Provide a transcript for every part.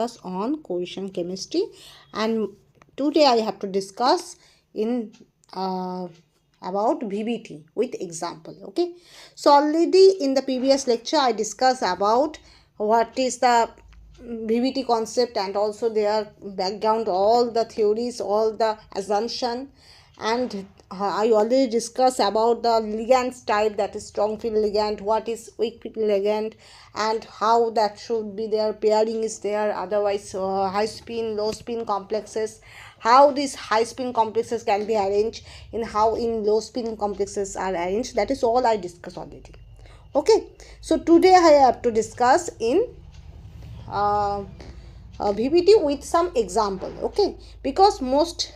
On cohesion chemistry, and today I have to discuss in about VBT with example. Okay, so already in the previous lecture I discussed about what is the VBT concept and also their background, all the theories, all the assumption, and I already discussed about the ligands type, that is strong field ligand, what is weak field ligand, and how that should be their pairing is there. Otherwise, high spin, low spin complexes, how these high spin complexes can be arranged, in how in low spin complexes are arranged. That is all I discussed already. Okay, so today I have to discuss in VBT with some example. Okay, because most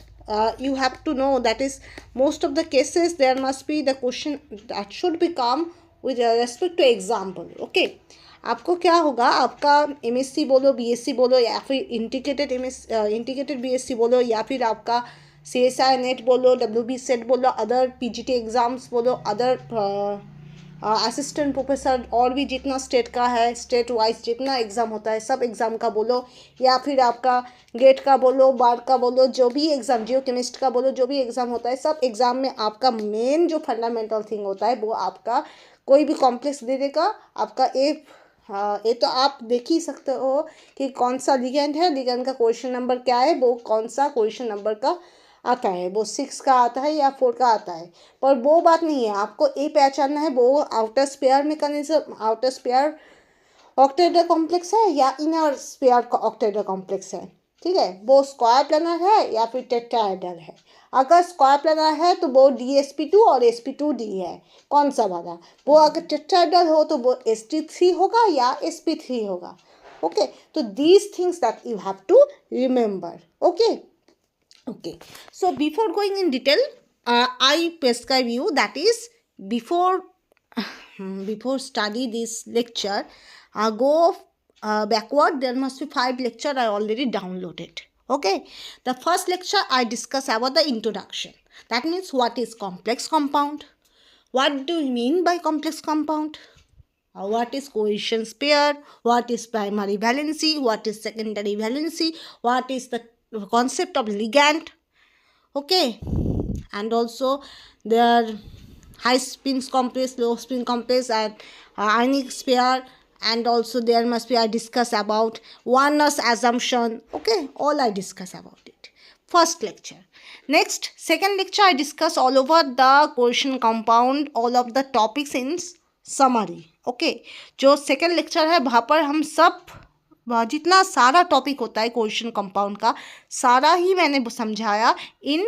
you have to know that is most of the cases there must be the question that should become with respect to example. Okay, आपको क्या होगा, आपका MSc बोलो, BSc बोलो, या फिर integrated BSc बोलो, या फिर आपका CSI नेट बोलो, WB सेट बोलो, अदर PGT एग्ज़ाम्स बोलो, अदर असिस्टेंट प्रोफेसर और भी जितना स्टेट का है, स्टेट वाइज जितना एग्ज़ाम होता है सब एग्ज़ाम का बोलो, या फिर आपका गेट का बोलो, बार का बोलो, जो भी एग्ज़ाम, जियो केमिस्ट का बोलो, जो भी एग्ज़ाम होता है, सब एग्ज़ाम में आपका मेन जो फंडामेंटल थिंग होता है वो आपका कोई भी कॉम्प्लेक्स दे देगा आपका। ये तो आप देख ही सकते हो कि कौन सा लिगेंड है, लिगेंड का क्वेश्चन नंबर क्या है, वो कौन सा क्वेश्चन नंबर का आता है, वो 6 का आता है या 4 का आता है। पर वो बात नहीं है, आपको ये पहचानना है वो outer sphere mechanism, outer sphere octahedral complex है या इनर स्पेयर ऑक्टेहेड्रल कॉम्प्लेक्स है। ठीक है, वो स्क्वायर प्लानर है या फिर टेट्राहेड्रल है। अगर स्क्वायर प्लानर है तो वो DsP2 और sp2d है, कौन सा वाला। वो अगर टेट्राहेड्रल हो तो वो St3 होगा या sp3 होगा। ओके, तो these things that you have to remember. Okay, so before going in detail, I prescribe you, that is before study this lecture, go backward. There must be 5 lecture I already downloaded. Okay, the first lecture I discuss about the introduction. That means what is complex compound, what do you mean by complex compound, what is cohesion pair, what is primary valency, what is secondary valency, what is the concept of ligand. Okay, and also their high spin complex, low spin complex, and ionic pair, and also there must be I discuss about oneness assumption. Okay, all I discuss about it. First lecture. Next, second lecture I discuss all over the cohesion compound, all of the topics in summary. Okay, जो second lecture है वहाँ पर हम सब जितना सारा topic होता है कोहेशन कंपाउंड का सारा ही मैंने समझाया in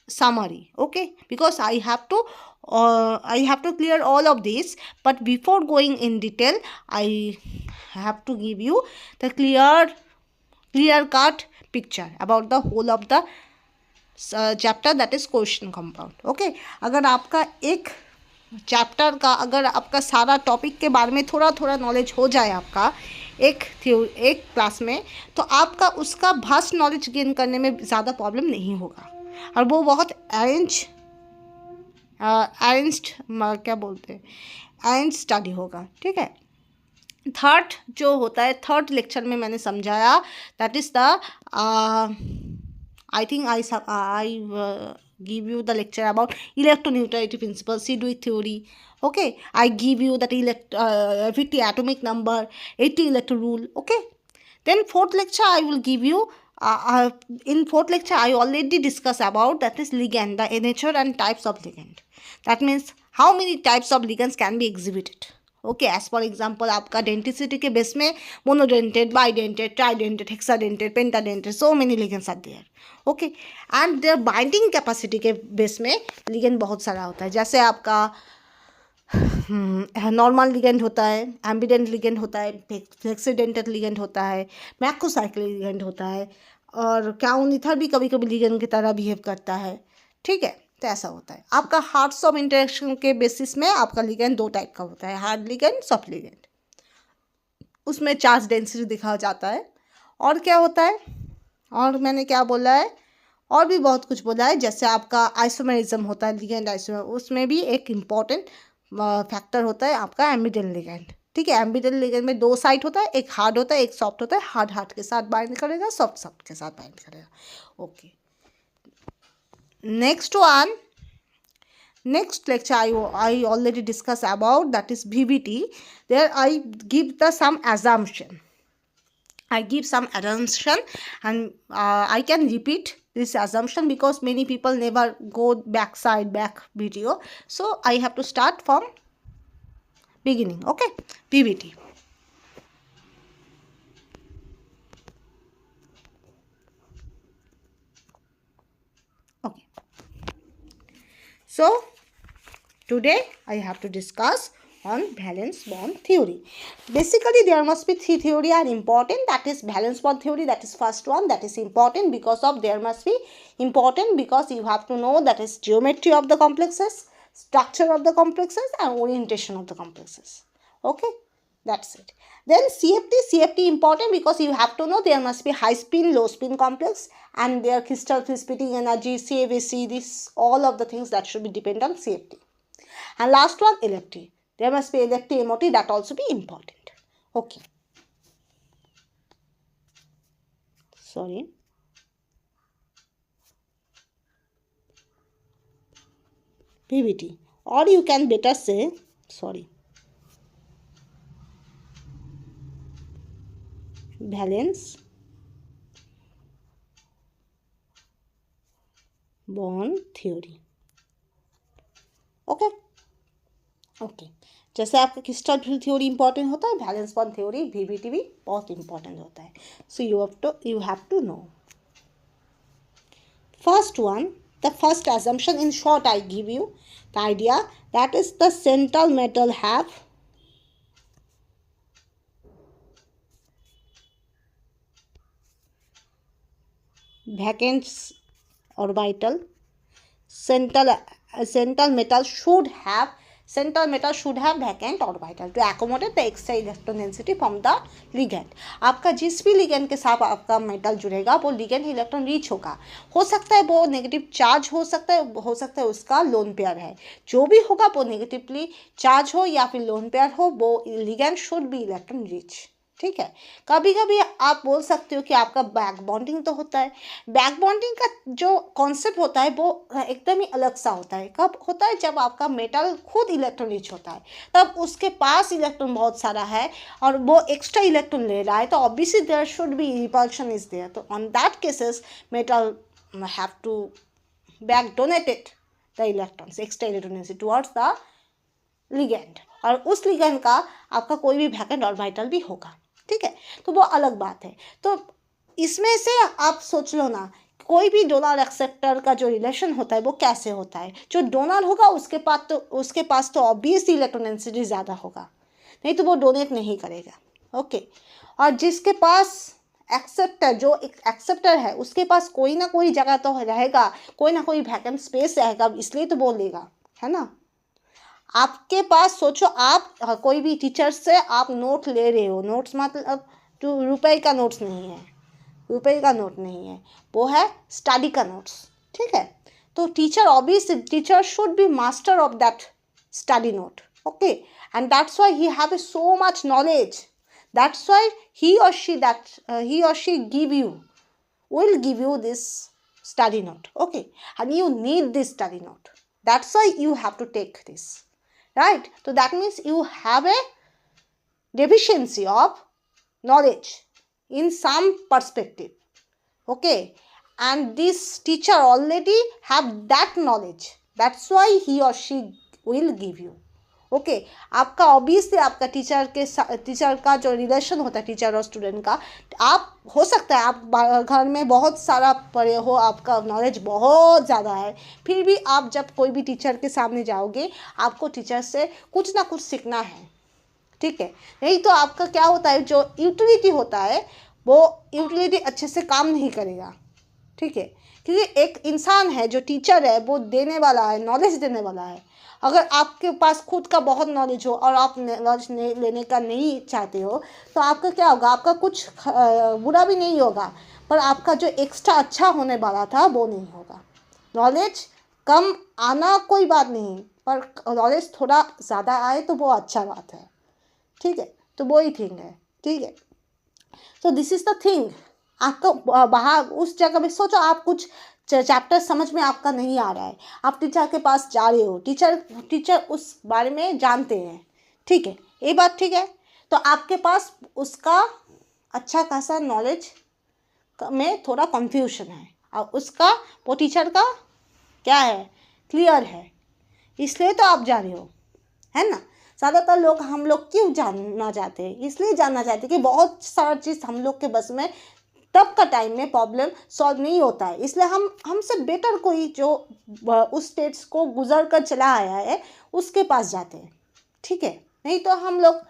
summary. Okay, because I have to clear all of this, but before going in detail I have to give you the clear cut picture about the whole of the chapter, that is cohesion compound. Okay, अगर आपका एक chapter का, अगर आपका सारा topic के बारे में थोड़ा थोड़ा नॉलेज हो जाए आपका एक क्लास में, तो आपका उसका भास्ट नॉलेज गेन करने में ज़्यादा प्रॉब्लम नहीं होगा, और वो बहुत अरेंज्ड क्या बोलते हैं, अरेंज स्टडी होगा. ठीक है, थर्ड जो होता है, थर्ड लेक्चर में मैंने समझाया, that is the I think I give you the lecture about electroneutrality principle, Sidgwick theory. Okay, I give you that 50 atomic number, 80 electron rule. Okay, then fourth lecture I will give you in fourth lecture I already discuss about, that is ligand, the nature and types of ligand. That means how many types of ligands can be exhibited. Okay, as for example आपका denticity के base में monodentate, bidentate, tridentate, hexadentate, pentadentate, so many ligands are there. Okay, and their binding capacity के base में ligand बहुत सारा होता है. जैसे आपका नॉर्मल लिगेंड होता है, एम्बिडेंट लिगेंड होता है, फ्लेक्सीडेंटेड लिगेंड होता है, मैक्रोसाइक्लिक लिगेंड होता है, और क्याउनिथर भी कभी कभी लिगेंड की तरह बिहेव करता है. ठीक है, तो ऐसा होता है. आपका हार्ट्स ऑफ इंटरेक्शन के बेसिस में आपका लिगेंड 2 टाइप का होता है, हार्ड लिगेंड, सॉफ्ट लिगेंड. उसमें चार्ज डेंसिटी दिखा जाता है. और क्या होता है, और मैंने क्या बोला है, और भी बहुत कुछ बोला है. जैसे आपका आइसोमेरिज्म होता है, लिगेंड आइसोमेर, उसमें भी एक इम्पॉर्टेंट फैक्टर होता है आपका एम्बिडेंट लिगेंड. ठीक है। एम्बिडेड लिगेंड में 2 साइड होता है, एक हार्ड होता है एक सॉफ्ट होता है। हार्ड हार्ड के साथ बाइंड करेगा, सॉफ्ट सॉफ्ट के साथ बाइंड करेगा। Okay, next one, next lecture I already discussed about, that is VBT. There I give the some assumption. I give some assumption and I can repeat this assumption because many people never go back video. So I have to start from beginning. Okay, VBT. Okay. So today I have to discuss on valence bond theory. Basically there must be 3 theory are important. That is valence bond theory, that is first one, that is important because of there must be important because you have to know that is geometry of the complexes, structure of the complexes and orientation of the complexes. Okay, that's it. Then CFT important because you have to know there must be high spin, low spin complex and their crystal free splitting energy, CFAC, this all of the things that should be depend on CFT. And last one, electric. There must be electric MOT, that also be important. Okay. Sorry. PVT. Or you can better say, sorry, valence bond theory. Okay. Okay, जैसे आपका crystal field theory important होता है, valence bond theory VBT भी बहुत important होता है. सो you have to know. First one, the first assumption in short I give you the idea, that is the central metal have vacant orbital. Central metal should have vacant orbital to accommodate the extra electron density from the ligand. आपका जिस भी ligand के साथ आपका metal जुड़ेगा वो ligand electron reach होगा. हो सकता है वो नेगेटिव चार्ज हो सकता है उसका लोन पेयर है. जो भी होगा वो नेगेटिवली चार्ज हो या फिर लोन पेयर हो, वो ligand should be electron reach. ठीक है. कभी कभी आप बोल सकते हो कि आपका बैक बॉन्डिंग तो होता है. बैक बॉन्डिंग का जो कॉन्सेप्ट होता है वो एकदम ही अलग सा होता है. कब होता है? जब आपका मेटल खुद इलेक्ट्रॉन रिच होता है, तब उसके पास इलेक्ट्रॉन बहुत सारा है और वो एक्स्ट्रा इलेक्ट्रॉन ले रहा है, तो obviously there should be repulsion is there. तो on that cases metal have to back donated the electrons, extra electron towards the ligand, और उस लिगेंड का आपका कोई भी वैकेंट ऑर्बिटल भी होगा. ठीक है, तो वो अलग बात है. तो इसमें से आप सोच लो ना, कोई भी डोनर एक्सेप्टर का जो रिलेशन होता है वो कैसे होता है. जो डोनर होगा उसके पास तो ऑब्वियसली इलेक्ट्रॉन डेंसिटी ज़्यादा होगा, नहीं तो वो डोनेट नहीं करेगा. ओके, और जिसके पास एक्सेप्टर, जो एक एक्सेप्टर है उसके पास कोई ना कोई जगह तो रहेगा, कोई ना कोई वैकेंट स्पेस रहेगा, इसलिए तो वो लेगा, है ना. आपके पास सोचो, आप कोई भी टीचर से आप नोट ले रहे हो. नोट्स मतलब रुपए का नोट्स नहीं है, रुपए का नोट नहीं है, वो है स्टडी का नोट्स. ठीक है, तो teacher obviously teacher should be master of that study note. Okay, and that's why he have so much knowledge. That's why he or she will give you this study note. Okay, and you need this study note. That's why you have to take this. Right? So that means you have a deficiency of knowledge in some perspective. Okay, and this teacher already have that knowledge. That's why he or she will give you. Okay, आपका obviously आपका teacher का जो relation होता है teacher और student का, आप हो सकता है आप घर में बहुत सारा पढ़े हो, आपका नॉलेज बहुत ज़्यादा है, फिर भी आप जब कोई भी टीचर के सामने जाओगे आपको टीचर से कुछ ना कुछ सीखना है. ठीक है, नहीं तो आपका क्या होता है, जो यूटिलिटी होता है वो यूटिलिटी अच्छे से काम नहीं करेगा. ठीक है, क्योंकि एक इंसान है जो टीचर है वो देने वाला है, नॉलेज देने वाला है. अगर आपके पास खुद का बहुत नॉलेज हो और आप नॉलेज लेने का नहीं चाहते हो तो आपका क्या होगा, आपका कुछ बुरा भी नहीं होगा, पर आपका जो एक्स्ट्रा अच्छा होने वाला था वो नहीं होगा. नॉलेज कम आना कोई बात नहीं, पर नॉलेज थोड़ा ज़्यादा आए तो वो अच्छा बात है. ठीक है, तो वही थिंग है, ठीक है। तो दिस इज द थिंग, आपको बाहर उस जगह में सोचो, आप कुछ चैप्टर समझ में आपका नहीं आ रहा है, आप टीचर के पास जा रहे हो, टीचर उस बारे में जानते हैं, ठीक है, ये बात ठीक है। तो आपके पास उसका अच्छा खासा नॉलेज में थोड़ा कंफ्यूजन है, और उसका वो टीचर का क्या है, क्लियर है, इसलिए तो आप जा रहे हो, है ना। ज़्यादातर लोग, हम लोग क्यों जानना चाहते हैं, इसलिए जानना चाहते हैं कि बहुत सारा चीज़ हम लोग के बस में तब का टाइम में प्रॉब्लम सॉल्व नहीं होता है, इसलिए हम हमसे बेटर कोई जो उस स्टेट्स को गुजर कर चला आया है उसके पास जाते हैं, ठीक है। नहीं तो हम लोग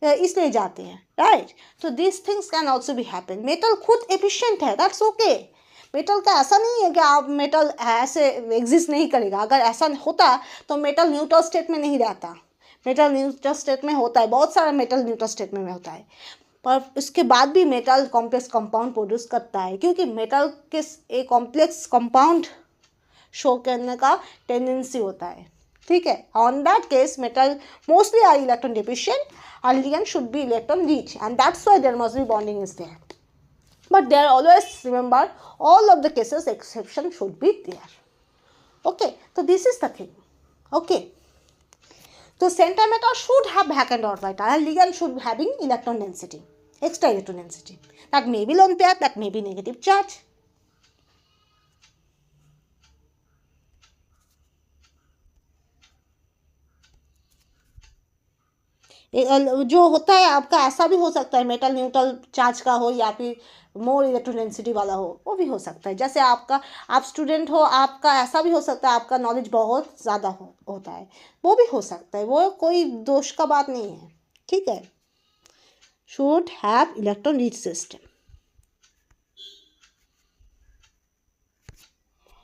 इसलिए जाते हैं, राइट। तो this things can also be happen. Metal खुद एफिशिएंट है, दैट्स ओके। मेटल का ऐसा नहीं है कि आप मेटल ऐसे एग्जिस्ट नहीं करेगा, अगर ऐसा होता तो मेटल न्यूट्रल स्टेट में नहीं रहता। मेटल न्यूट्रल स्टेट में होता है, बहुत सारा मेटल न्यूट्रल स्टेट में होता है, पर उसके बाद भी मेटल कॉम्प्लेक्स कंपाउंड प्रोड्यूस करता है, क्योंकि मेटल के एक कॉम्प्लेक्स कंपाउंड शो करने का टेंडेंसी होता है, ठीक है। On that case metal mostly are electron deficient, and ligand should be electron rich, and that's why there must be bonding is there. But there always, remember, all of the cases exception should be there. Okay, so this is the thing. Okay, so center metal should have vacant orbital, and ligand should be having electron density, extra electron density. That may be lone pair, that may be negative charge. जो होता है आपका ऐसा भी हो सकता है, metal neutral charge का हो या फिर मोर इलेक्ट्रॉन डेंसिटी वाला हो, वो भी हो सकता है। जैसे आपका, आप स्टूडेंट हो, आपका ऐसा भी हो सकता है, आपका नॉलेज बहुत ज़्यादा होता है, वो भी हो सकता है, वो कोई दोष का बात नहीं है, ठीक है। Should have electron rich system,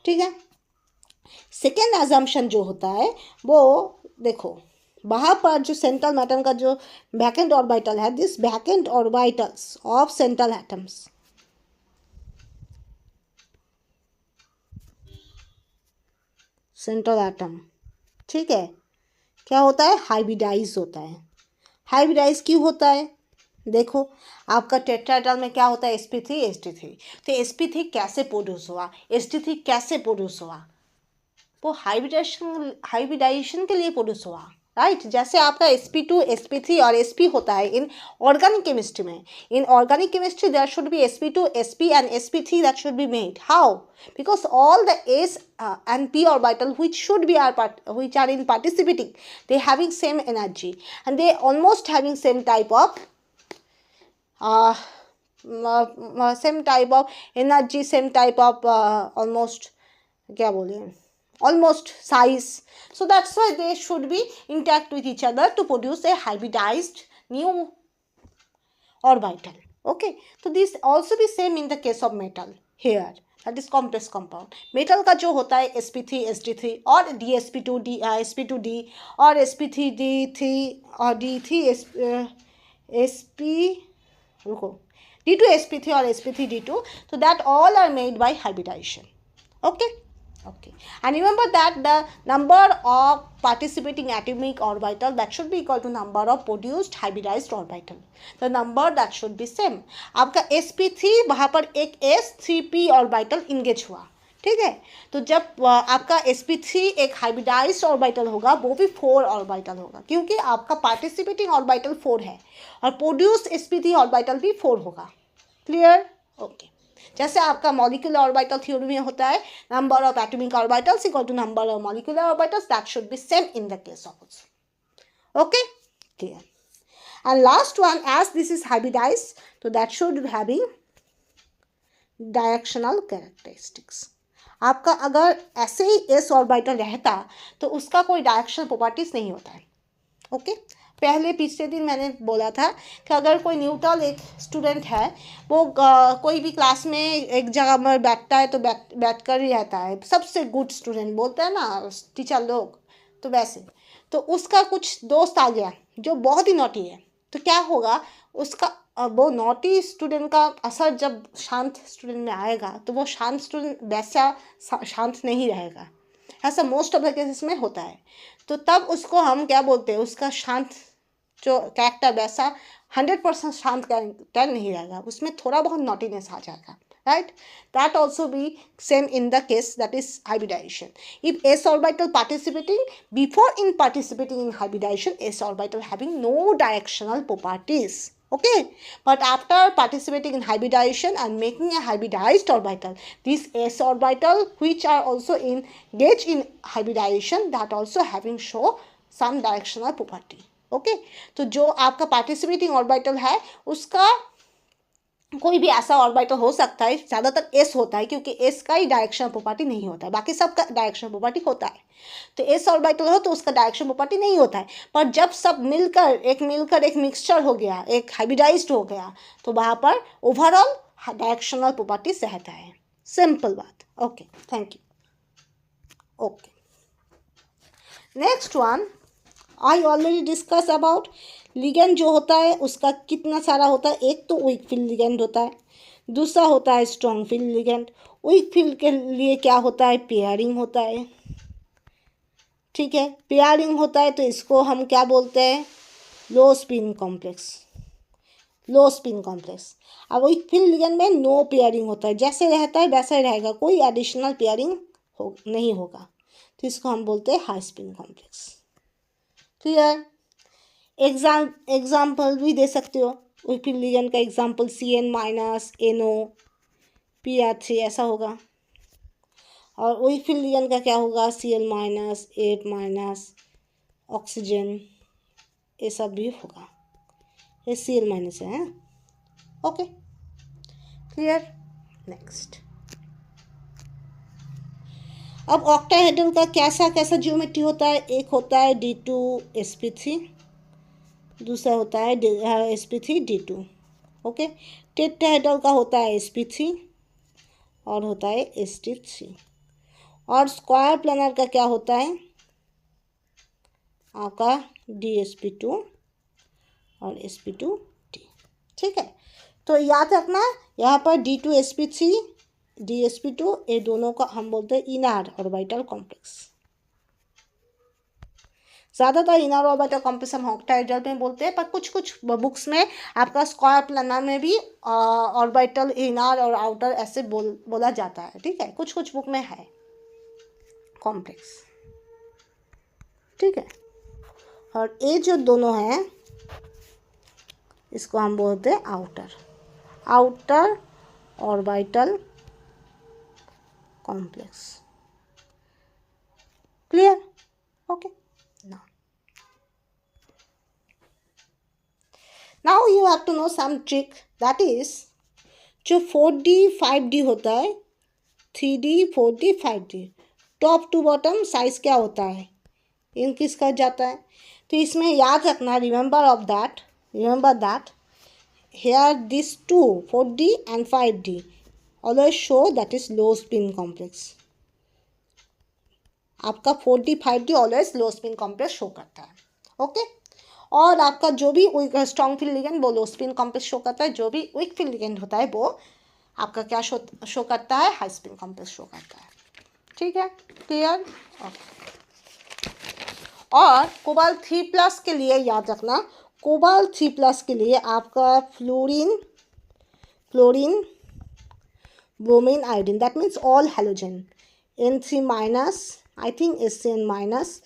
ठीक है। सेकेंड अजम्पशन जो होता है वो देखो, वहाँ पर जो सेंट्रल मैटम का जो वैकेंट ऑर्बिटल है, this vacant orbitals of central atoms, central atom, ठीक है, क्या होता है, हाइब्रिडाइज होता है। हाइब्रिडाइज क्यों होता है, देखो आपका टेट्राहेड्रल में क्या होता है, sp3 sp3, तो sp3 कैसे प्रोड्यूस हुआ, sp3 कैसे प्रोड्यूस हुआ, वो हाइब्रिडाइजेशन के लिए प्रोड्यूस हुआ, राइट। जैसे आपका sp2 sp3 और sp होता है इन ऑर्गेनिक केमिस्ट्री में, inorganic chemistry there should be sp2 sp and sp3 that should be made. How? Because all the s and p orbital which are in participating, they having same energy and they almost having same type of energy, same type of almost क्या बोले, almost size. So that's why they should be interact with each other to produce a hybridized new orbital. Okay, so this also be same in the case of metal here, that is complex compound. metal का जो होता है sp3 sd3 और dsp2 sp2d और sp3d3 और d3 sp रुको d2 sp3 और sp3d2, so that all are made by hybridization. Okay. Okay, and remember that the number of participating atomic orbital that should be equal to number of produced hybridized orbital. The number that should be same. आपका sp3 वहाँ पर एक s3p orbital engage हुआ, ठीक है। तो जब आपका sp3 एक हाइब्रिडाइज्ड ऑर्बिटल होगा, वो भी 4 ऑर्बिटल होगा, क्योंकि आपका पार्टिसिपेटिंग ऑर्बिटल 4 है और प्रोड्यूस sp3 ऑर्बिटल भी 4 होगा। क्लियर? ओके। जैसे आपका मॉलिक्यूलर ऑर्बिटल थ्योरी में होता है, number of atomic orbitals equal to number of molecular orbitals, that should be same in the case of also. Okay, clear. And last one, as this is hybridised, तो that should be having directional characteristics. आपका अगर ऐसे ही S orbital रहता तो उसका कोई directional properties नहीं होता है। ओके, पहले पिछले दिन मैंने बोला था कि अगर कोई न्यूट्रल एक स्टूडेंट है, वो कोई भी क्लास में एक जगह पर बैठता है तो बैठ कर ही रहता है, सबसे गुड स्टूडेंट बोलते हैं ना टीचर लोग, तो वैसे तो उसका कुछ दोस्त आ गया जो बहुत ही नॉटी है, तो क्या होगा, उसका वो नॉटी स्टूडेंट का असर जब शांत स्टूडेंट में आएगा तो वो शांत स्टूडेंट वैसा शांत नहीं रहेगा। ऐसा मोस्ट ऑफ द केसेस में होता है। तो तब उसको हम क्या बोलते हैं, उसका शांत जो कैरेक्टर वैसा 100% शांत कैरेक्टर नहीं रहेगा, उसमें थोड़ा बहुत नॉटीनेस आ जाएगा, right? That also be same in the case that is hybridization. If s orbital participating, before in participating in hybridization, s orbital having no directional properties, okay, but after participating in hybridization and making a hybridized orbital, these s orbital which are also engaged in hybridization, that also having show some directional property, okay. तो जो आपका participating orbital है उसका कोई भी ऐसा orbital हो सकता है, ज़्यादातर एस होता है क्योंकि एस का ही डायरेक्शन प्रॉपर्टी नहीं होता है, बाकी सब का डायरेक्शन प्रॉपर्टी होता है। तो एस ऑर्बिटल हो तो उसका डायरेक्शन प्रॉपर्टी नहीं होता है, पर जब सब मिलकर एक मिक्सचर हो गया, एक हाइब्रिडाइज्ड हो गया, तो वहाँ पर ओवरऑल डायरेक्शनल प्रॉपर्टी रहता है। सिंपल बात। Okay, thank you. Okay, next one I already discuss about ligand जो होता है उसका कितना सारा होता है। एक तो वीक फील्ड लिगेंड होता है, दूसरा होता है strong field ligand. Weak field के लिए क्या होता है, पेयरिंग होता है, ठीक है। पेयरिंग होता है तो इसको हम क्या बोलते हैं, लो स्पिन कॉम्प्लेक्स, लो स्पिन कॉम्प्लेक्स। अब वीक फील्ड लिगेंड में नो पेयरिंग होता है, जैसे रहता है वैसा ही रहेगा, कोई एडिशनल पेयरिंग नहीं होगा, तो इसको हम बोलते हैं high spin complex. Clear. Example भी दे सकते हो, वीक फील्ड लिगेंड का example CN minus NO PR3 ऐसा होगा, और वीक फील्ड लिगेंड का क्या होगा, Cl माइनस 8 माइनस ऑक्सीजन, ये सब भी होगा, ये Cl माइनस है। Okay, clear. नेक्स्ट, अब ऑक्टाहेड्रल का कैसा कैसा ज्योमेट्री होता है। एक होता है D2sp3, दूसरा होता है sp3d2, ओके। टेट्राहेड्रल का होता है sp3 और होता है sp3, और स्क्वायर प्लानर का क्या होता है आपका dsp2 और sp2d, ठीक है। तो याद रखना यहाँ पर D2sp3 dsp2 ये दोनों का हम बोलते हैं इनर ऑर्बिटल कॉम्प्लेक्स। ज़्यादातर इनर ऑर्बिटल कॉम्प्लेक्स हम ऑक्टाहेड्रल में बोलते हैं, पर कुछ कुछ बुक्स में आपका स्क्वायर प्लानर में भी ऑर्बिटल इनर और आउटर ऐसे बोला जाता है, ठीक है। कुछ कुछ बुक में है कॉम्प्लेक्स, ठीक है। और ये जो दोनों हैं इसको हम बोलते हैं outer orbital complex. Clear. Okay, now you have to know some trick, that is जो 4D 5D होता है, 3D 4D 5D, top to bottom size क्या होता है, इंक्रीज कर जाता है। तो इसमें याद रखना, remember that here these two 4D and 5D always show that is low spin complex। आपका 4D 5D ऑलवेज लो स्पिन कॉम्प्लेक्स शो करता है, ओके। और आपका जो भी स्ट्रॉन्ग फील्ड लिगेंड वो लो स्पिन कॉम्प्लेक्स शो करता है, जो भी वीक फील्ड लिगेंड होता है वो आपका क्या शो करता है, हाई स्पिन कॉम्प्लेक्स शो करता है, ठीक है। क्लियर। और कोबाल्ट 3+ के लिए याद रखना, कोबाल्ट 3+ के लिए आपका fluorine bromine iodine, that means all halogen, N3 minus, I think SN minus,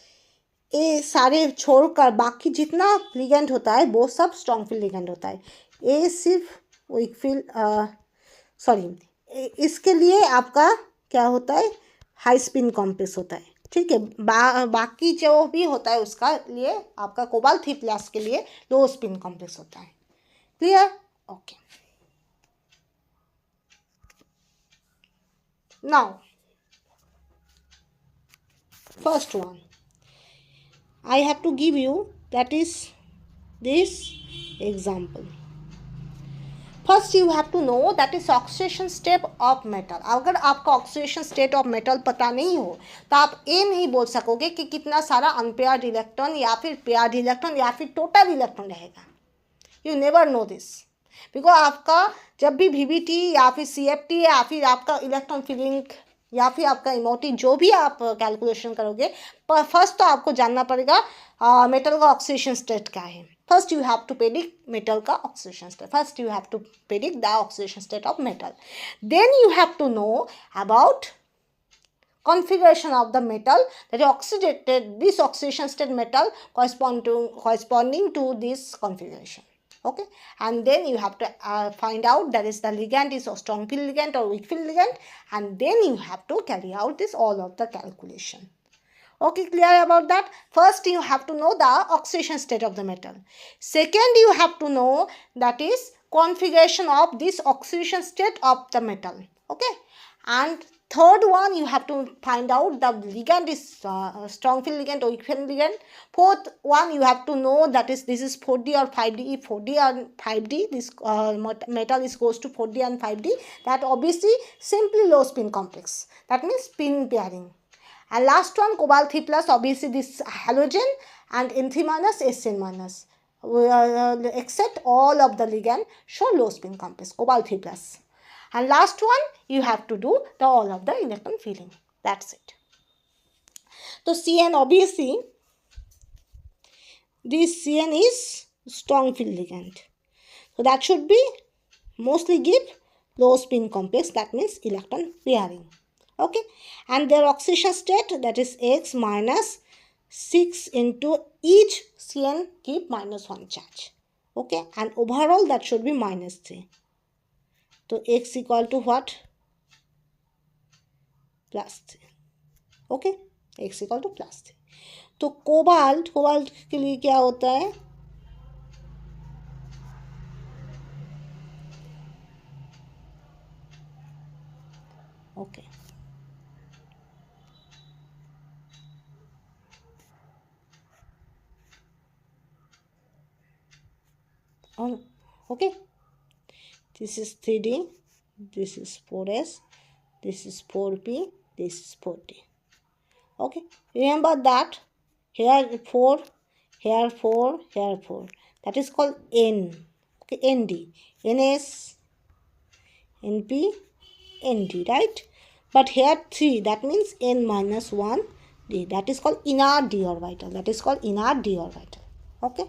ये सारे छोड़कर बाकी जितना लिगेंड होता है वो सब स्ट्रॉन्ग फील्ड लिगेंड होता है। ये सिर्फ वीक फील्ड इसके लिए आपका क्या होता है, हाई स्पिन कॉम्प्लेक्स होता है, ठीक है। बाकी जो भी होता है उसका लिए आपका कोबाल्ट 3+ के लिए लो स्पिन कॉम्प्लेक्स होता है। Clear. Okay, now first one I have to give you, that is this example. First you have to know that is oxidation state of metal। अगर आपका ऑक्सीडेशन स्टेट ऑफ मेटल पता नहीं हो तो आप ये नहीं बोल सकोगे कि कितना सारा अनपेयर्ड इलेक्ट्रॉन या फिर पेयर्ड इलेक्ट्रॉन या फिर टोटल इलेक्ट्रॉन रहेगा। You never know this, because आपका जब भी VBT या फिर CFT या फिर आपका इलेक्ट्रॉन फिलिंग या फिर आपका इमोटी जो भी आप कैलकुलेशन करोगे, पर फर्स्ट तो आपको जानना पड़ेगा मेटल का ऑक्सीडेशन स्टेट क्या है। First you have to predict metal का oxidation state. First you have to predict the oxidation state of metal. Then you have to know about configuration of the metal, that is oxidated, this oxidation state metal corresponding to this configuration. Okay, and then you have to find out that is the ligand is a strong field ligand or weak field ligand, and then you have to carry out this all of the calculation. Okay, clear about that? First you have to know the oxidation state of the metal. Second you have to know that is configuration of this oxidation state of the metal. Okay, and third one you have to find out the ligand is strong field ligand or weak field ligand. Fourth one you have to know that is this is 4D or 5D. If 4D and 5D, this metal is goes to 4D and 5D, that obviously simply low spin complex, that means spin pairing. And last one, cobalt 3 plus, obviously this halogen, and N3 minus, Sn minus. Except all of the ligand show low spin complex, cobalt 3 plus. And last one, you have to do all of the electron filling. That's it. So Cn, obviously, this Cn is strong field ligand. So that should be mostly give low spin complex, that means electron pairing. Okay, and their oxidation state, that is X minus 6 into each Cn keep minus 1 charge. Okay, and overall that should be minus 3. So X equal to what? Plus 3. Okay, X equal to plus 3. तो cobalt के लिए क्या होता है? Okay. Okay, this is 3D, this is 4S, this is 4P, this is 4D. Okay, remember that here 4, here 4, here 4. That is called N. Okay, ND, NS, NP, ND, right? But here 3, that means N minus 1 D. That is called inner d orbital. That is called inner d orbital. Okay.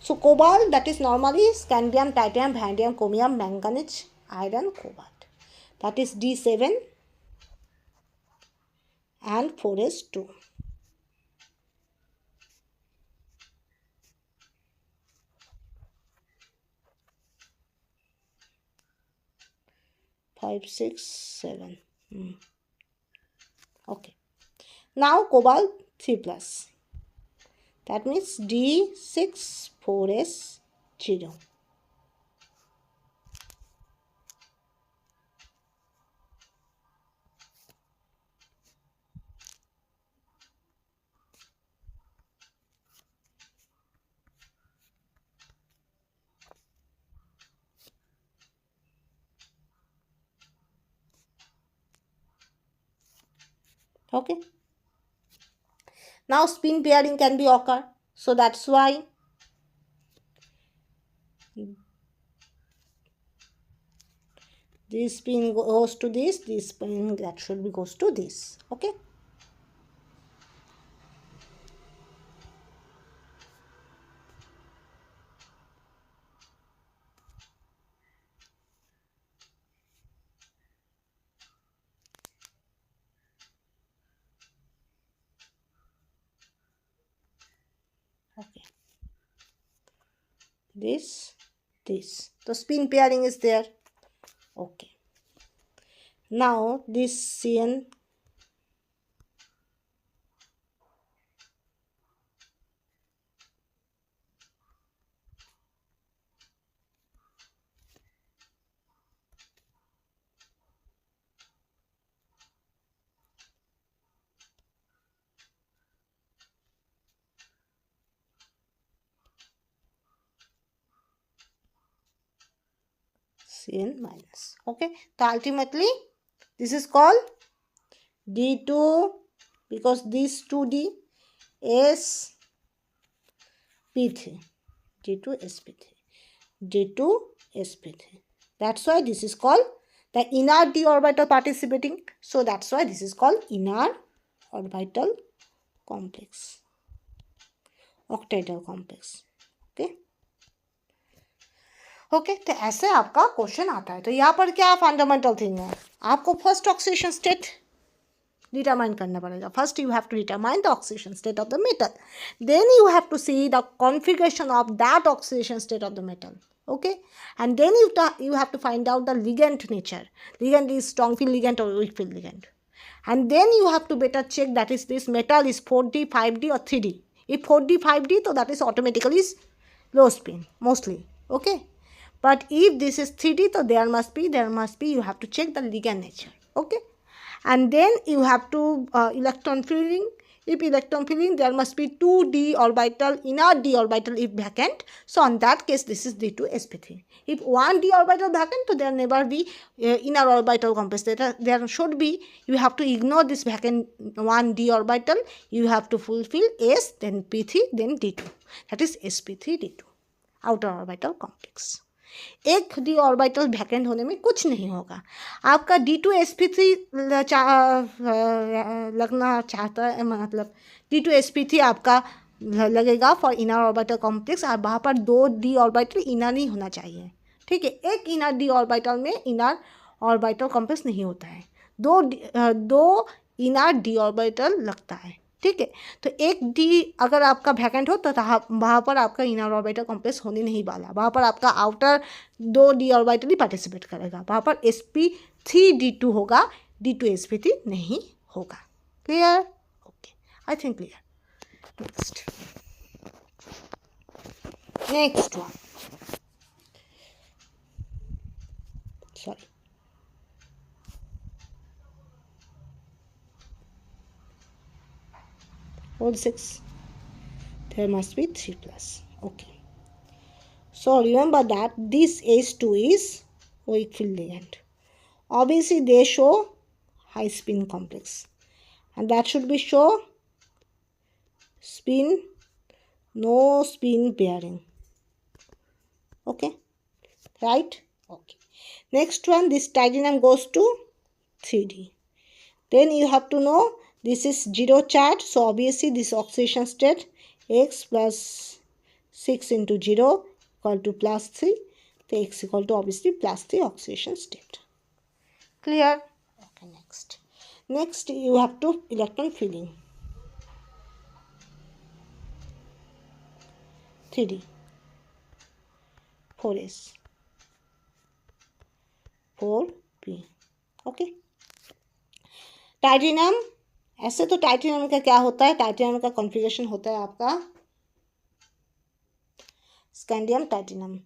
So cobalt, that is normally scandium, titanium, vanadium, chromium, manganese, iron, cobalt. That is D7 and 4s2. Five, 6, 7. Okay. Now cobalt 3 plus. That means D6 4s 0. Okay. Now spin pairing can be occur. So that's why this spin goes to this spin that should be goes to this. Okay. Okay. This. The spin pairing is there. Okay. Now this Cn Cn minus. Okay. So ultimately this is called D2 because this 2D is P3. D2 sp3. D2 sp3. That's why this is called the inner d orbital participating. So that's why this is called inner orbital complex. Octahedral complex. Okay okay, तो ऐसे आपका question आता है। तो यहाँ पर क्या fundamental thing है, आपको फर्स्ट ऑक्सीडेशन स्टेट डिटरमाइन करना पड़ेगा। First you have to determine the oxidation state of the metal, then you have to see the configuration of that oxidation state of the metal, okay, and then you have to find out the ligand nature. Ligand is strong field ligand or weak field ligand, and then you have to better check that is this metal is 4D 5D or 3D. If 4D 5D, so that is automatically is low spin mostly, okay, but if this is 3D, so there must be you have to check the ligand nature, okay, and then you have to electron filling. If electron filling, there must be 2d orbital, inner d orbital if vacant, so on that case this is D2sp3. If 1d orbital vacant, so there never be inner orbital complex. There should be, you have to ignore this vacant 1d orbital, you have to fulfill s, then p3, then d2, that is sp3 d2 outer orbital complex. एक D orbital vacant होने में कुछ नहीं होगा, आपका D2sp3 लगना चाहता है, मतलब D2sp3 आपका लगेगा फॉर इनर ऑर्बिटल कॉम्प्लेक्स, और वहाँ पर 2 डी ऑर्बिटल इनर नहीं होना चाहिए, ठीक है। एक इनर डी ऑर्बिटल में इनर ऑर्बिटल कॉम्प्लेक्स नहीं होता है, दो इनर डी ऑर्बिटल लगता है, ठीक है। तो एक डी अगर आपका वैकेंट हो तो वहाँ पर आपका इनर ऑर्बिटल कॉम्प्लेक्स होने नहीं वाला, वहाँ पर आपका आउटर 2 डी ऑर्बिटल ही पार्टिसिपेट करेगा, वहाँ पर sp3d2 होगा, D2sp3 नहीं होगा। Clear? Okay, I think clear. Next one, sorry, whole 6, there must be 3 plus, okay. So remember that this H2 is weak field ligand. Obviously they show high spin complex, and that should be show spin, no spin bearing, okay, right? Okay, next one, this titanium goes to 3D. Then you have to know this is 0 charge, so obviously this oxidation state x plus 6 into 0 equal to plus 3, so x equal to obviously plus 3 oxidation state. Clear? Okay, next you have to electron filling, 3D, 4s, 4p, okay. Titanium, ऐसे तो titanium का क्या होता है, titanium का configuration होता है आपका scandium titanium,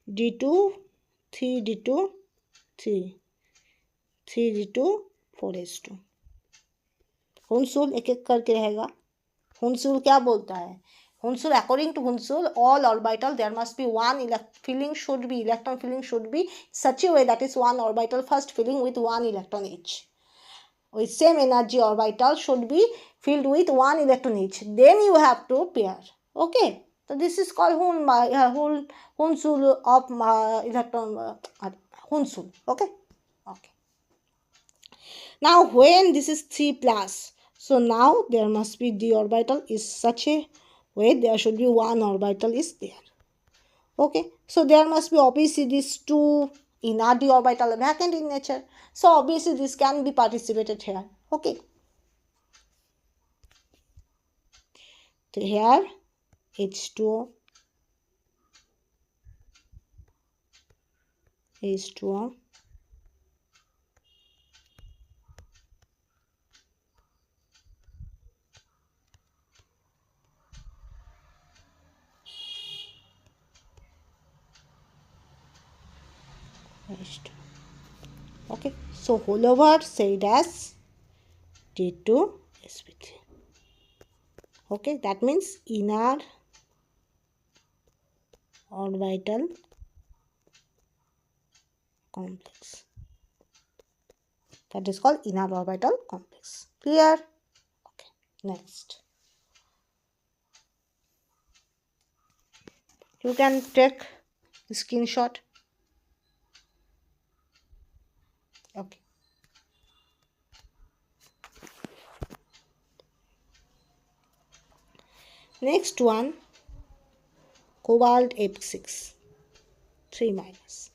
D2 3D2 3D2 4s2। हुनसूल एक एक करके रहेगा। हुनसूल क्या बोलता है, Hund's rule according to Hund's rule all orbital there must be one electron filling should be such a way that is one orbital first filling with one electron each, with same energy orbital should be filled with one electron each, then you have to pair, okay. So this is called Hunsrule of electron Hunsrule, okay. Now when this is 3 plus, so now there must be d orbital is such a way there should be one orbital is there, okay. So there must be obviously these 2 inner d orbital vacant in nature, so obviously this can be participated here, okay. So here H2O, H2O, H2, okay. So whole over said as D2sp3, okay. That means inner orbital complex, that is called inner orbital complex. Clear? Okay, next you can take the screenshot, okay. Next one, cobalt F6, 3 minus.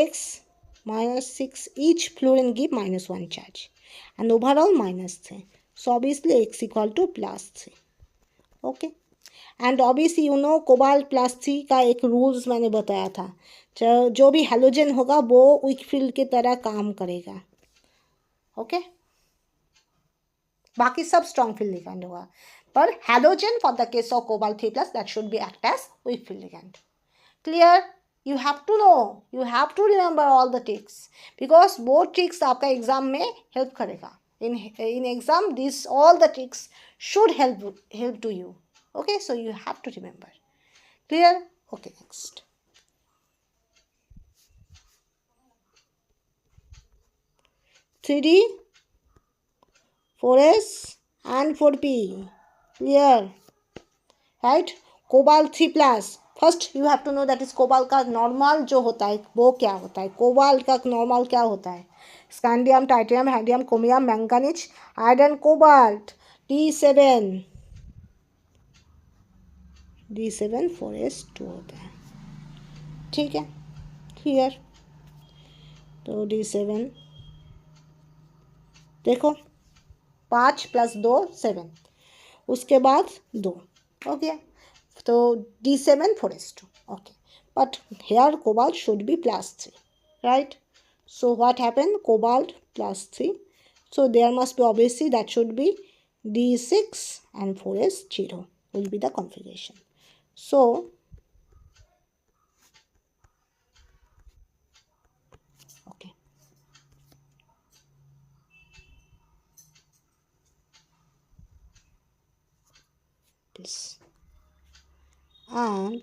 X minus 6, each fluorine give minus 1 charge. And overall minus 3. So obviously X equal to plus 3. Okay. And obviously you know cobalt plus 3 का एक rules मैंने बताया था, जो भी halogen होगा वो weak field की तरह काम करेगा. ओके बाकी सब स्ट्रॉन्ग फील्ड लिगेंड होगा, पर halogen for the case of cobalt 3 plus that should be act as weak field ligand. Clear? You have to know, you have to remember all the tricks, because वो tricks आपका exam में help करेगा. in exam this all the tricks should help to you. Okay, so you have to remember. Clear? Okay, next. Three D, 4S and 4P. Clear? Right? Cobalt 3 plus. First you have to know that is cobalt का normal जो होता है वो क्या होता है. cobalt का normal क्या होता है? स्कैंडियम, टाइटेनियम, हैंडियम, chromium, manganese, iron, cobalt. D7 4S2 होता है. ठीक है, क्लियर? तो D7 देखो 5 + 2 7, उसके बाद 2. ओके, तो D7 4S2. Okay, but here cobalt should be +3, right? So what happened? Cobalt +3. So there must be obviously that should be D6 and 4S0 will be the configuration. So okay. This and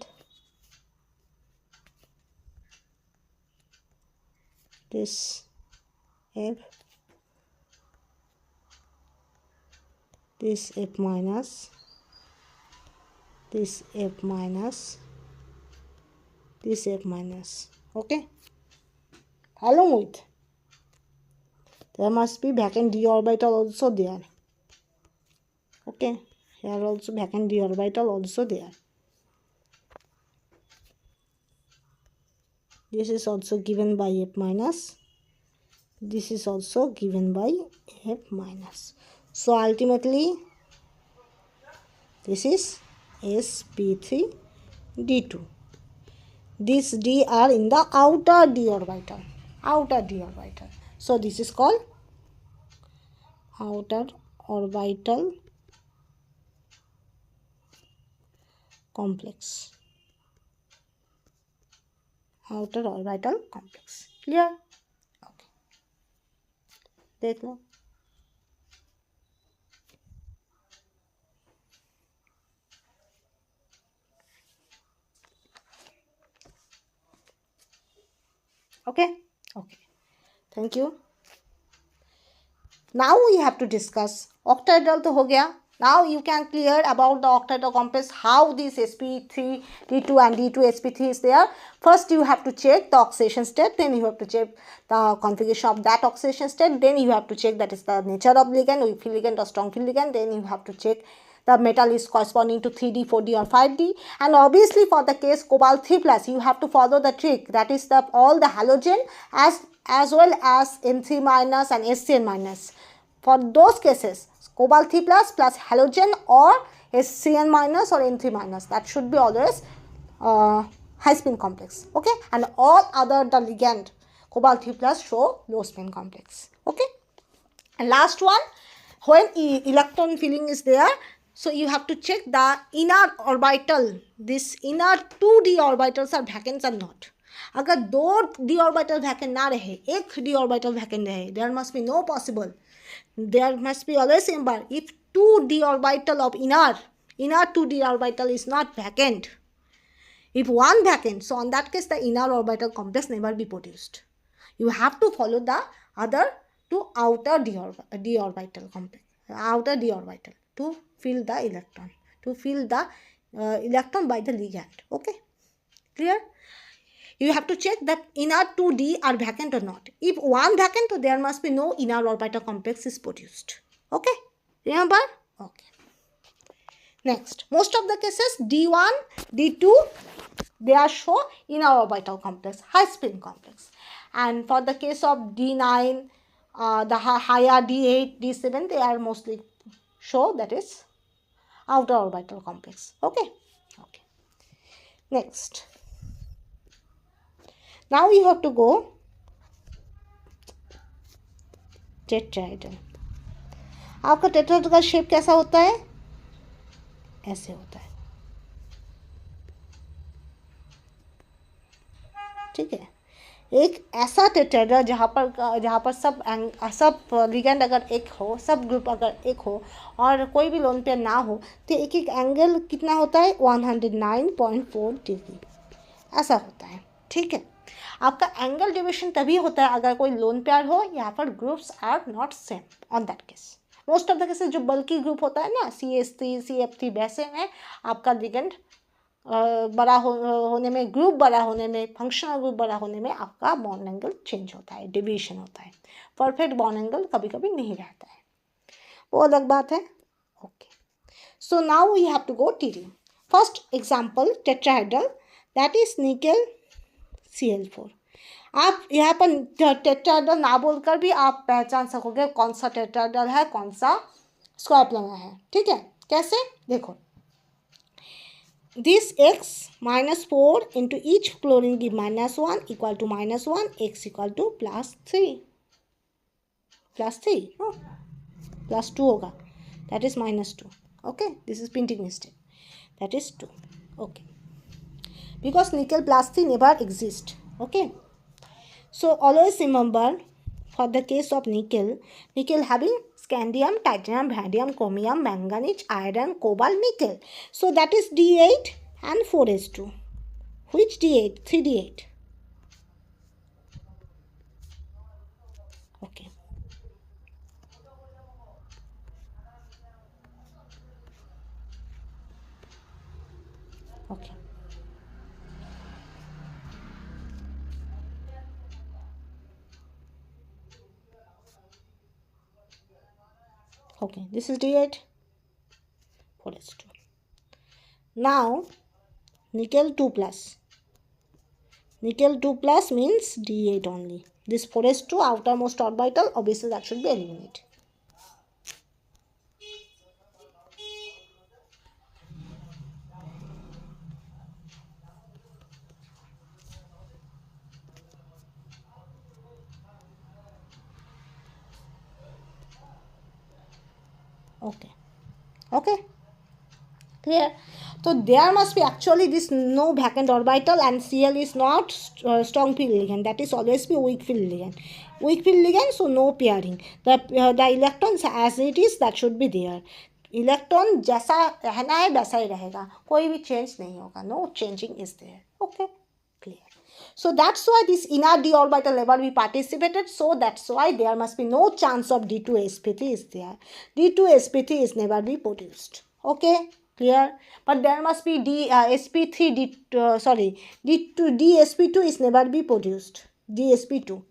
this F, this F minus, this F minus, this F minus. Okay, along with there must be vacant d orbital also there. Okay, here also vacant d orbital also there. This is also given by F minus. This is also given by F minus. So ultimately this is sp3 d2. These d are in the outer d orbital. Outer d orbital. So this is called outer orbital complex. Outer orbital complex. Clear? Okay. देख लो. Okay. Okay. Thank you. Now we have to discuss octahedral तो हो गया. Now you can clear about the octahedral complex, how this sp3 d2 and d2 sp3 is there. First you have to check the oxidation state, then you have to check the configuration of that oxidation state, then you have to check that is the nature of ligand, weak field ligand or strong field ligand, then you have to check the metal is corresponding to 3D, 4D or 5D. And obviously for the case cobalt 3 plus you have to follow the trick, that is the all the halogen as well as N3 minus and SCN minus. For those cases cobalt 3 plus halogen or SCN minus or N3 minus, that should be always high spin complex. Okay, and all other the ligand cobalt 3 plus show low spin complex. Okay, and last one, when electron filling is there, so you have to check the inner orbital. This inner 2d orbitals are vacant or not. अगर 2d orbital vacant ना रहे, एक d orbital vacant रहे, there must be no possible. There must be always remember, if 2d orbital of inner 2d orbital is not vacant, if one vacant, so on that case the inner orbital complex never be produced. You have to follow the other to outer d orbital complex, outer d orbital to fill the electron, to fill the electron by the ligand. Okay, clear? You have to check that inner 2d are vacant or not. If one vacant, so there must be no inner orbital complex is produced. Okay, remember? Okay. Next, most of the cases D1, D2, they are show inner orbital complex, high spin complex. And for the case of D9, the higher D8, D7, they are mostly show that is outer orbital complex. Okay. Next, now you have to go tetrahedral. आपका tetrahedral का shape कैसा होता है? ऐसे होता है. ठीक है. एक ऐसा टेट्राहेड्रल जहाँ पर सब लिगेंड अगर एक हो, सब ग्रुप अगर एक हो और कोई भी लोन पेयर ना हो, तो एक एंगल कितना होता है? 109.4 डिग्री ऐसा होता है. ठीक है. आपका एंगल डिविजन तभी होता है अगर कोई लोन पेयर हो, यहाँ पर groups are not same. On that case most of the cases जो बल्कि ग्रुप होता है ना, CH3, CF3, वैसे में आपका लिगेंड बड़ा होने में, ग्रुप बड़ा होने में, फंक्शनल ग्रुप बड़ा होने में आपका बॉन्ड एंगल चेंज होता है, डिवीजन होता है. परफेक्ट बॉन्ड एंगल कभी कभी नहीं रहता है, वो अलग बात है. Okay. So now we have to go TD. First example tetrahedral, that is nickel Cl4. आप यहाँ पर टेट्राहेड्रल ना बोलकर भी आप पहचान सकोगे कौन सा टेट्राहेड्रल है, कौन सा स्क्वायर प्लानर है. ठीक है. कैसे? देखो, this x minus 4 into each chlorine give -1 equal to -1, x equal to +3. +3, no, +2 होगा, that is -2. Okay, this is printing mistake, that is 2. Okay, because nickel +3 never exist. Okay, so always remember, for the case of nickel having scandium, titanium, vanadium, chromium, manganese, iron, cobalt, nickel. So that is D8 and 4s2. Which D8? 3D8. Okay. Okay. Okay, this is D8, 4s2. Now, nickel 2 plus. Nickel 2 plus means D8 only. This 4s2 outermost orbital, obviously that should be eliminated. Okay. Clear? So there must be actually this no vacant orbital, and Cl is not strong field ligand. That is always be weak field ligand. Weak field ligand, so no pairing. The electrons as it is, that should be there. Electron जैसा रहना है वैसा ही रहेगा, कोई भी change नहीं होगा. No changing is there. Okay. Clear? So that's why this inner d orbital never be participated. So that's why there must be no chance of D2sp3 is there. D2sp3 is never be produced. Okay, clear? But there must be dsp2 is never be produced. dsp2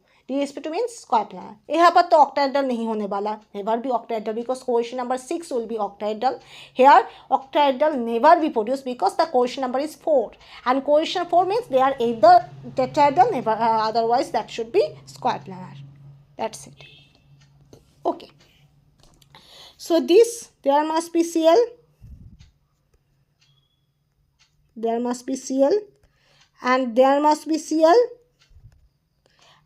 means square planar. यहाँ पर तो octahedral नहीं होने वाला, never be octahedral, because coefficient number 6 will be octahedral. Here octahedral never be produced because the coefficient number is 4, and coefficient 4 means they are either tetrahedral, never otherwise that should be square planar. That's it. Okay. So this, there must be Cl, there must be Cl, and there must be Cl,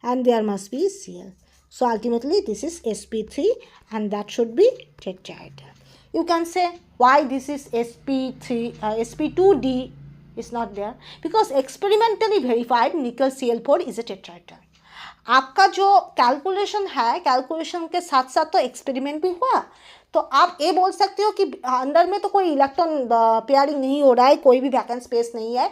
and there must be Cl. So ultimately this is sp3, and that should be tetrahedral. You can say why this is sp3, sp2d is not there, because experimentally verified nickel Cl4 is a tetrahedral. आपका जो calculation है, calculation के साथ साथ तो experiment भी हुआ, तो आप ये बोल सकते हो कि अंदर में तो कोई इलेक्ट्रॉन पेयरिंग नहीं हो रहा है, कोई भी वैकेंट स्पेस नहीं है.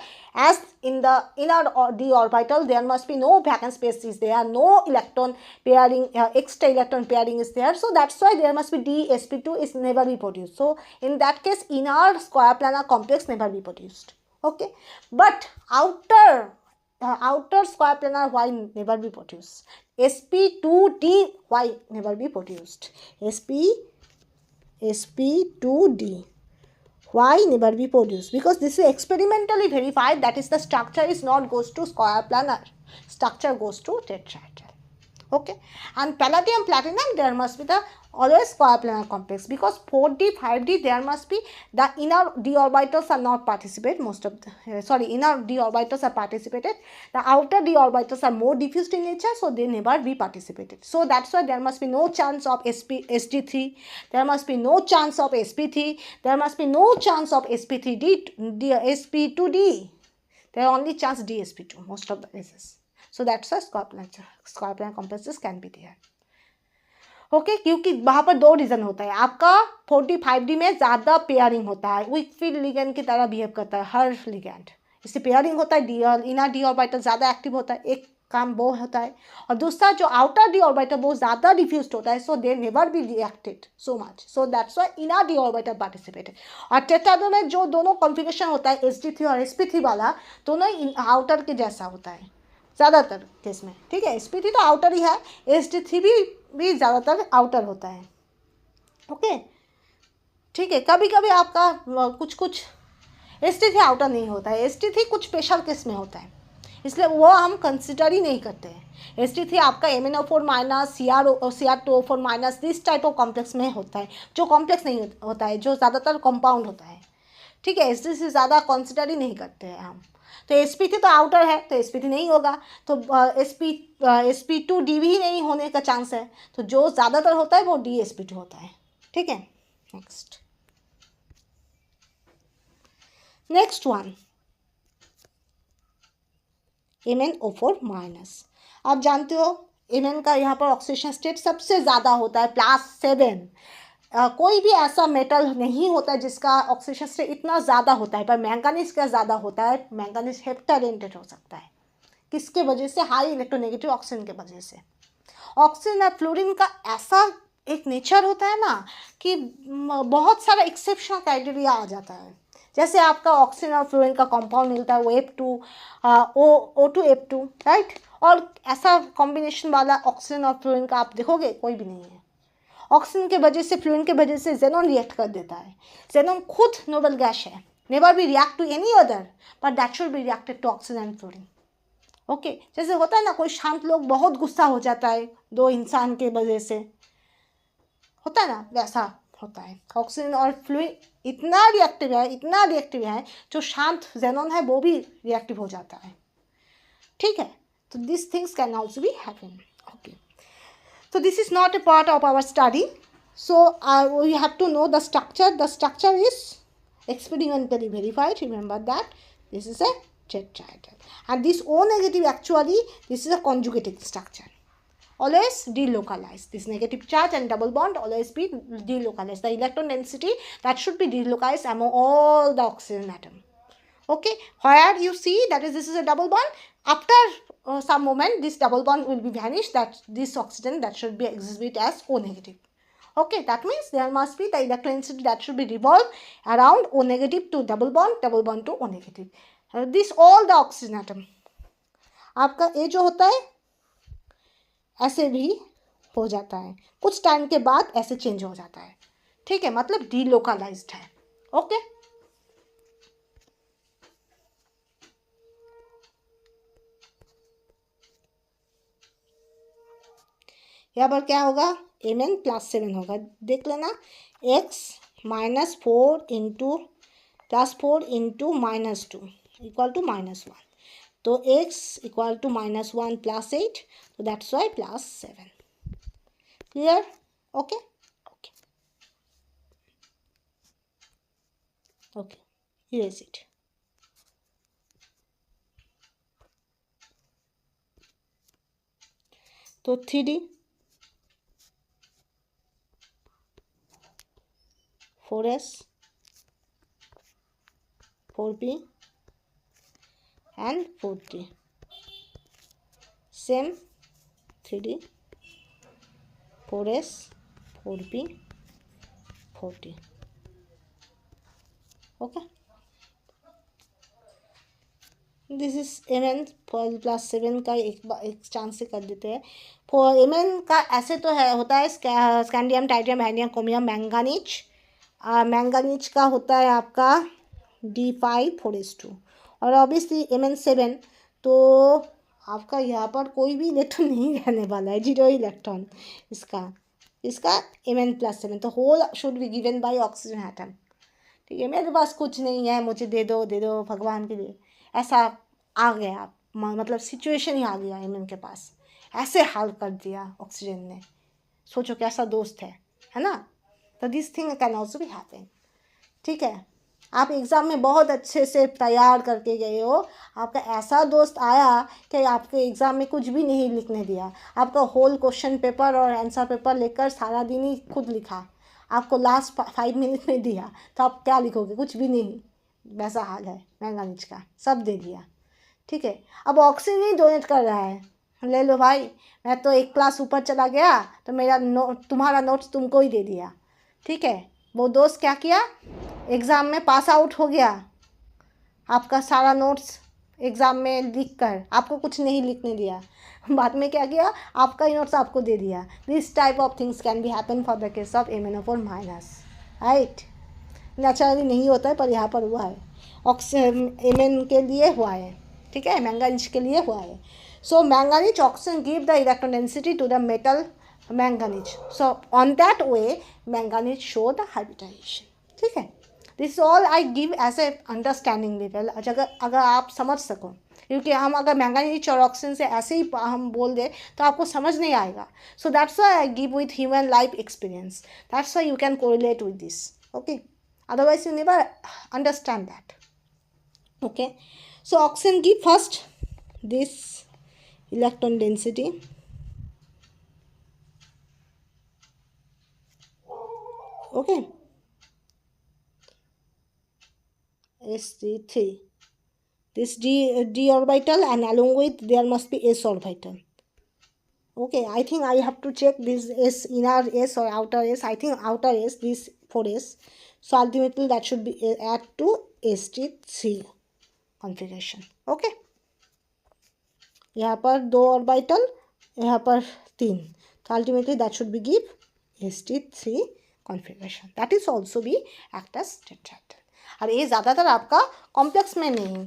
As in the inner D orbital there must be no vacant space is there, no electron pairing, extra electron pairing is there. So that's why there must be dsp2 is never be produced. So in that case inner square planar complex never be produced. Okay, but outer square planar why never be produced? sp2d why never be produced? sp2d Why never be produced? Because this is experimentally verified, that is the structure is not goes to square planar, structure goes to tetrahedral. Okay, and palladium platinum, there must be the always square planar complex, because 4D 5D there must be the inner d orbitals are not participate, most of the inner d orbitals are participated, the outer d orbitals are more diffused in nature, so they never be participated. So that's why there must be no chance of sd3, there must be no chance of sp3, there must be no chance of sp3d, sp2d, there are only chance dsp2 most of the cases. So that's why square planar complexes can be there. Okay, क्योंकि वहाँ पर दो reason होता है, आपका 45D में ज़्यादा pairing होता है, वीक फील्ड लिगेंड की तरह बिहेव करता है हर लिगेंड, इससे पेयरिंग होता है, डी इनर डी ऑर्बिटल ज़्यादा एक्टिव होता है, एक काम वो होता है, और दूसरा जो आउटर डी ऑर्बिटल वो ज़्यादा डिफ्यूज्ड होता है, so they never be reacted so much, so that's why inner D orbital participated. और टेट्राहेड्रल में जो दोनों कॉन्फ़िगरेशन होता है sd3 और sp3 वाला, दोनों आउटर के जैसा होता है ज़्यादातर केस में. ठीक है, sp3 तो आउटर ही है, sd3 भी ज़्यादातर आउटर होता है. ओके, ठीक है, कभी कभी आपका कुछ sd3 आउटर नहीं होता है, sd3 कुछ स्पेशल केस में होता है, इसलिए वो हम कंसिडर ही नहीं करते हैं. sd3 आपका MnO4 minus Cr2O4 minus this type of complex में होता है, जो कॉम्प्लेक्स नहीं होता है, जो ज़्यादातर कंपाउंड होता है. ठीक है, sd3 ज़्यादा कंसिडर ही नहीं करते हैं हम. तो sp3 तो आउटर है, तो sp3 नहीं होगा, तो sp2d भी नहीं होने का चांस है, तो जो ज़्यादातर होता है वो dsp2 होता है. ठीक है, नेक्स्ट वन MnO4 माइनस. आप जानते हो Mn का यहाँ पर ऑक्सीडेशन स्टेट सबसे ज़्यादा होता है +7. कोई भी ऐसा मेटल नहीं होता है जिसका ऑक्सीडेशन स्टेट इतना ज़्यादा होता है, पर मैंगनीज का ज़्यादा होता है. मैंगनीज हेप्टाडेंटेट हो सकता है, किसके वजह से? हाई इलेक्ट्रोनेगेटिव ऑक्सीजन के वजह से. ऑक्सीजन और फ्लोरीन का ऐसा एक नेचर होता है ना कि बहुत सारा एक्सेप्शनल क्राइटेरिया आ जाता है. जैसे आपका ऑक्सीजन और फ्लोरीन का कंपाउंड मिलता है, वो F2 O2F2, राइट, और ऐसा कॉम्बिनेशन वाला ऑक्सीजन और फ्लोरीन का आप देखोगे कोई भी नहीं है. ऑक्सीजन के वजह से, फ्लोरीन के वजह से जेनॉन रिएक्ट कर देता है. जेनॉन खुद नोबल गैस है, never be react to any other, but that should be reacted to oxygen and fluorine. Okay, जैसे होता है ना, कोई शांत लोग बहुत गुस्सा हो जाता है दो इंसान के वजह से, होता है ना, वैसा होता है. ऑक्सीजन और फ्लोरीन इतना रिएक्टिव है, जो शांत जेनॉन है वो भी रिएक्टिव हो जाता है. ठीक है, तो this things can also be happen. Okay, so this is not a part of our study, so we have to know the structure. The structure is experimentally verified, remember that. This is a tetrahedral, and this O negative, actually this is a conjugating structure, always delocalized. This negative charge and double bond always be delocalized. The electron density that should be delocalized among all the oxygen atom. Okay, where you see that is, this is a double bond, after some moment this double bond will be vanished, that this oxygen that should be exhibit as O negative. Okay, that means there must be the electron density that should be revolved around O negative to double bond to O negative. This all the oxygen atom. आपका ये जो होता है ऐसे भी हो जाता है, कुछ टाइम के बाद ऐसे चेंज हो जाता है. ठीक है, मतलब डीलोकलाइज्ड है. ओके, यहाँ पर क्या होगा? Mn +7 होगा, देख लेना. x -4 into +4 into -2 equal to -1, तो x इक्वल टू -1 +8, तो that's why +7. Clear? Okay okay okay, erase it. तो 3D 4s 4p and 4d, same 3D 4s 4p 4d. okay, this is Mn +7 का एक chance से कर देते हैं. Mn का ऐसे तो है, होता है स्कैंडियम, टाइटेनियम, हैनियम, क्रोमियम, मैंगानीज, मैंगनीज का होता है आपका D5 4s2 और ऑब्वियसली Mn7, तो आपका यहाँ पर कोई भी इलेक्ट्रॉन नहीं रहने वाला है, 0 इलेक्ट्रॉन इसका Mn+7, तो whole should be given by oxygen atom. ठीक है, मेरे पास कुछ नहीं है, मुझे दे दो भगवान के लिए, ऐसा आ गया, मतलब सिचुएशन ही आ गया Mn के पास, ऐसे हाल कर दिया ऑक्सीजन ने। सोचो कैसा दोस्त है ना। तो दिस थिंग कैन ऑल्सो भी हैपन। ठीक है, आप एग्ज़ाम में बहुत अच्छे से तैयार करके गए हो, आपका ऐसा दोस्त आया कि आपके एग्ज़ाम में कुछ भी नहीं लिखने दिया, आपका होल क्वेश्चन पेपर और आंसर पेपर लेकर सारा दिन ही खुद लिखा, आपको लास्ट 5 मिनट में दिया, तो आप क्या लिखोगे? कुछ भी नहीं। वैसा हाल है मैंगनीज का, सब दे दिया। ठीक है, अब ऑक्सीजन ही डोनेट कर रहा है, ले लो भाई, मैं तो एक क्लास ऊपर चला गया तो मेरा तुम्हारा नोट्स तुमको ही दे दिया। ठीक है, वो दोस्त क्या किया, एग्ज़ाम में पास आउट हो गया, आपका सारा नोट्स एग्ज़ाम में लिख कर आपको कुछ नहीं लिखने दिया, बाद में क्या किया, आपका ही नोट्स आपको दे दिया। This type of things can be happen for the case of MnO4-, right. Naturally नहीं होता है, पर यहाँ पर हुआ है, Mn के लिए हुआ है। ठीक है, मैंगनीज के लिए हुआ है। So manganese oxygen give the electron density to the metal manganese, so on that way manganese show the hybridisation. ठीक है, this all I give as a understanding level, अगर आप समझ सको, क्योंकि हम अगर मैंगनीज और ऑक्सीजन से ऐसे ही हम बोल दें तो आपको समझ नहीं आएगा। सो that's why I give with human life experience, that's why you can correlate with this. Okay, otherwise you never understand that. Okay, so oxygen give first this electron density, okay, sp3, this d orbital, and along with there must be s orbital. Okay, I think I have to check this s, inner s or outer s. I think outer s, this 4s, so ultimately that should be add to sp3 configuration. Okay, यहाँ पर 2 orbital, यहाँ पर 3, तो ultimately that should be give sp3 configuration, that is also be act as tetrahedral. और ये ज़्यादातर आपका complex में नहीं,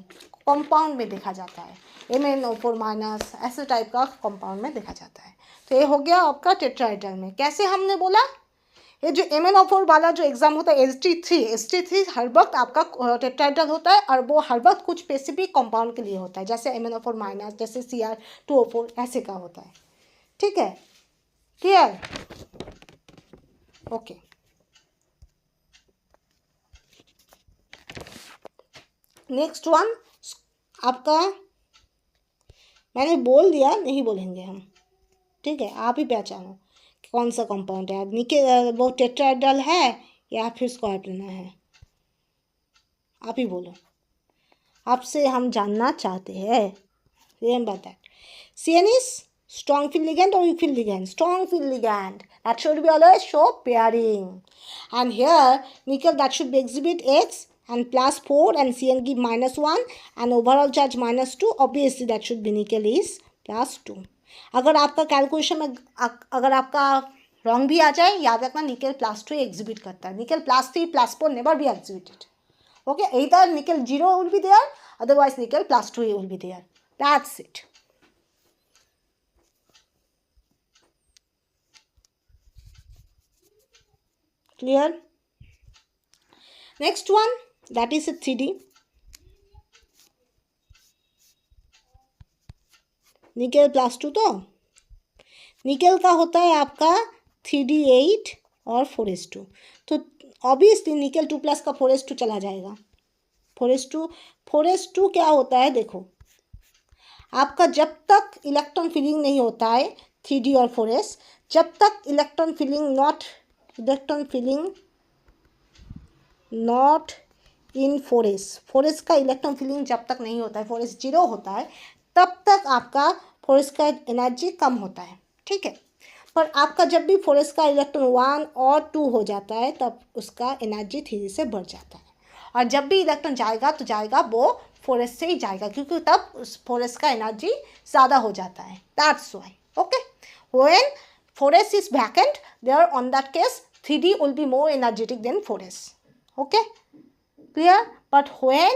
कंपाउंड में देखा जाता है, MnO4- ऐसे टाइप का कंपाउंड में देखा जाता है। तो ये हो गया आपका टेट्राहेड्रल में। कैसे हमने बोला, ये जो MnO4 वाला जो एग्जाम होता है Sp3 हर वक्त आपका टेट्राहेड्रल होता है, और वो हर वक्त कुछ स्पेसिफिक कंपाउंड के लिए होता है, जैसे MnO4-, जैसे Cr2O4 ऐसे का होता है। ठीक है, क्लियर? ओके, नेक्स्ट वन आपका, मैंने बोल दिया, नहीं बोलेंगे हम। ठीक है, आप ही पहचानो कौन सा कंपाउंड है, निकेल वो टेट्राहेड्रल है या फिर स्क्वायर प्लेनर है, आप ही बोलो, आपसे हम जानना चाहते हैं। Remember that CN is strong field ligand or weak field ligand? Strong field ligand, that should be always show pairing, and here nickel that should be exhibit X and +4 and CN give -1 and overall charge -2, obviously that should be nickel is +2। अगर आपका calculation में अगर आपका wrong भी आ जाए, याद रखना nickel +2 exhibit करता है, nickel +3 +4 never be exhibited. Okay, either nickel 0 will be there, otherwise nickel +2 will be there. That's it. Clear? Next one, that is a 3D. Nickel +2, तो निकेल का होता है आपका 3D8 और 4s2, तो ऑब्वियसली निकेल 2+ का 4s2 चला जाएगा। 4s2 क्या होता है, देखो आपका जब तक इलेक्ट्रॉन फिलिंग नहीं होता है 3D और 4s, जब तक electron filling not in 4s का इलेक्ट्रॉन फिलिंग जब तक नहीं होता है, 4s 0 होता है, तब तक आपका 4s का एनर्जी कम होता है। ठीक है, पर आपका जब भी 4s का इलेक्ट्रॉन 1 और 2 हो जाता है, तब उसका एनर्जी 3 से बढ़ जाता है, और जब भी इलेक्ट्रॉन जाएगा तो जाएगा वो 4s से ही जाएगा, क्योंकि तब उस 4s का एनर्जी ज़्यादा हो जाता है। That's why. Okay, when 4s is vacant, there on that case 3D will be more energetic than 4s. Okay, clear? But when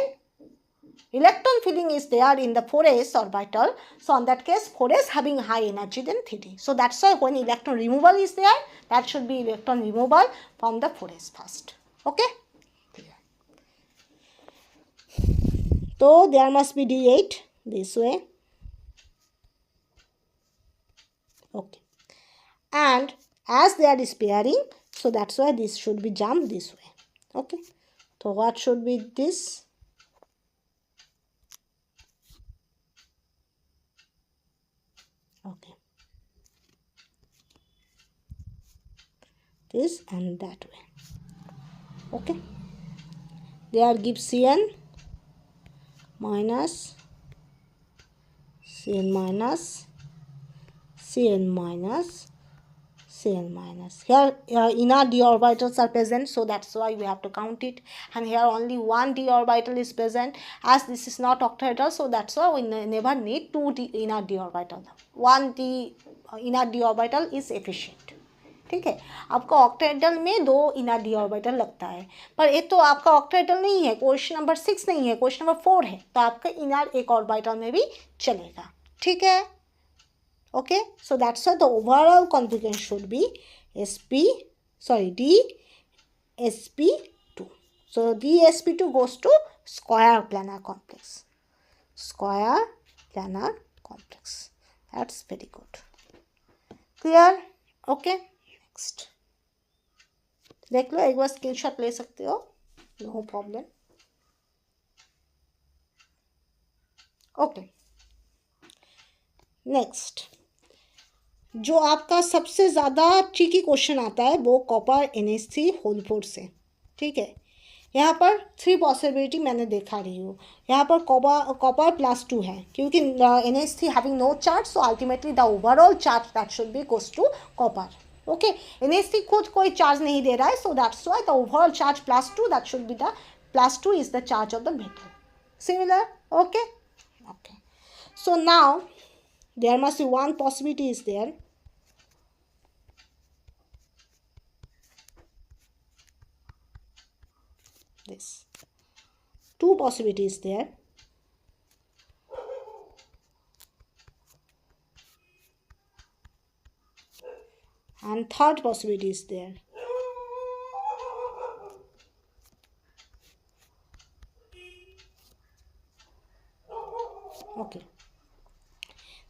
electron filling is there in the 4s orbital, so on that case 4s having high energy than 3D. So that's why when electron removal is there, that should be electron removal from the 4s first. Okay, clear? So there must be D8 this way. Okay, and as they are pairing, so that's why this should be jumped this way. Okay, so what should be this? Okay, this and that way. Okay, there give Cn minus, Cn minus, Cn minus, Cn minus. Here inner d orbitals are present, so that's why we have to count it. And here only one d orbital is present. As this is not octahedral, so that's why we never need two inner d orbital. One d inner d orbital is efficient. ठीक है, आपका octahedral में 2 inner D orbital लगता है, पर ये तो आपका ऑक्टाहेड्रल नहीं है, क्वेश्चन नंबर 6 नहीं है, क्वेश्चन नंबर 4 है, तो आपका इनर एक ऑर्बिटल में भी चलेगा. ठीक है. Okay, so that's why the overall configuration should be DsP2. So DsP2 goes to square planar complex. Square planar complex. That's very good. Clear? Okay. Next. देख लो, एक बार स्क्रीनशॉट ले सकते हो, नो प्रॉब्लम. ओके, नेक्स्ट जो आपका सबसे ज़्यादा tricky question आता है वो कॉपर NH3 होल 4 से. ठीक है, यहाँ पर 3 पॉसिबिलिटी मैंने देखा रही हूँ. यहाँ पर कॉपर +2 है, क्योंकि NH3 having no charge, so ultimately the overall charge that should be goes to copper. Okay, NH3 खुद कोई चार्ज नहीं दे रहा है, so that's why the overall charge +2 that should be the +2 is the charge of the metal. Similar. Okay, okay. So now there must be one possibility is there. This 2 possibilities there. And third possibility is there. Okay.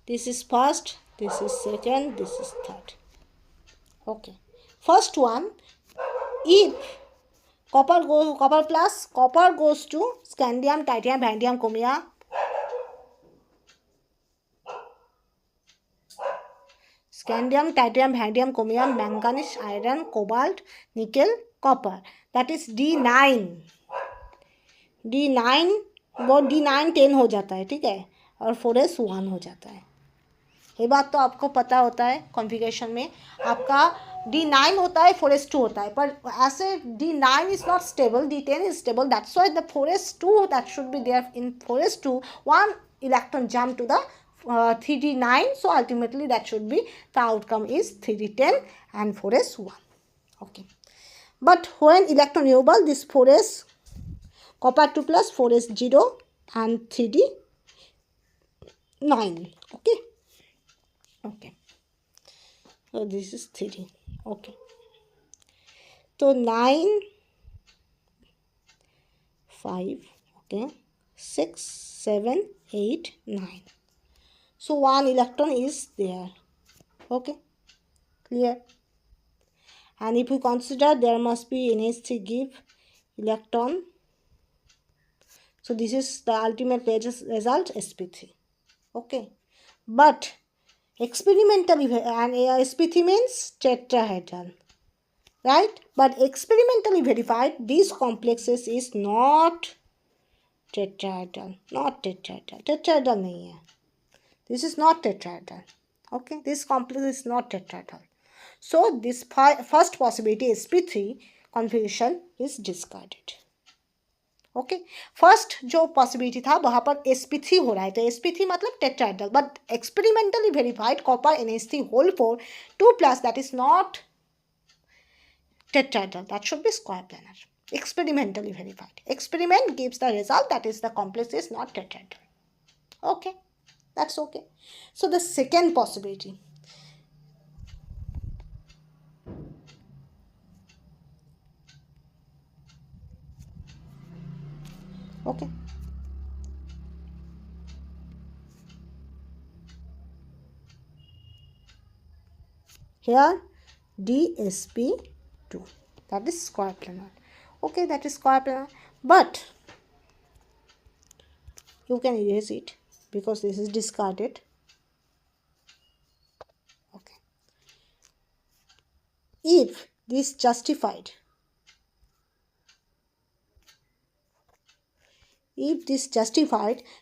This is first, this is second, this is third. Okay. First one, if copper goes to scandium, titanium, vanadium, chromium. Scandium, titanium, vanadium, chromium, manganese, iron, cobalt, nickel, copper. That is D9. वो D9 10 हो जाता है. ठीक है, और 4s 1 हो जाता है. ये बात तो आपको पता होता है. कॉन्फ़िगरेशन में आपका D9 होता है, 4s 2 होता है, पर ऐसे D9 is not stable, D10 is stable. That's why the 4s 2 that should be there in 4s 2, 1 electron jump to the 3D9, so ultimately that should be the outcome is 3D10 and 4s 1. Okay, but when electron removal, this 4s copper 2 plus 4s 0 and 3D9. Okay. Okay, so this is 3D. Okay, so 9 5, okay, 6 7 8 9. So 1 electron is there. Okay, clear? And if we consider there must be NH3 give electron, so this is the ultimate result sp3. Okay, but experimentally, and sp3 means tetrahedral, right? But experimentally verified, these complexes is not tetrahedral. Tetrahedral nahi hai. This is not tetrahedral. Okay, this complex is not tetrahedral. So this first possibility sp3 configuration is discarded. Okay, first जो possibility था वहाँ पर sp3 हो रहा है, तो sp3 मतलब tetrahedral, but experimentally verified copper NH3 whole 4 2 plus that is not tetrahedral. That should be square planar. Experimentally verified. Experiment gives the result that is the complex is not tetrahedral. Okay, that's okay. So the second possibility. Okay. Here DSP2, that is square planar. Okay, that is square planar, but you can erase it because this is discarded. Okay. If this justified,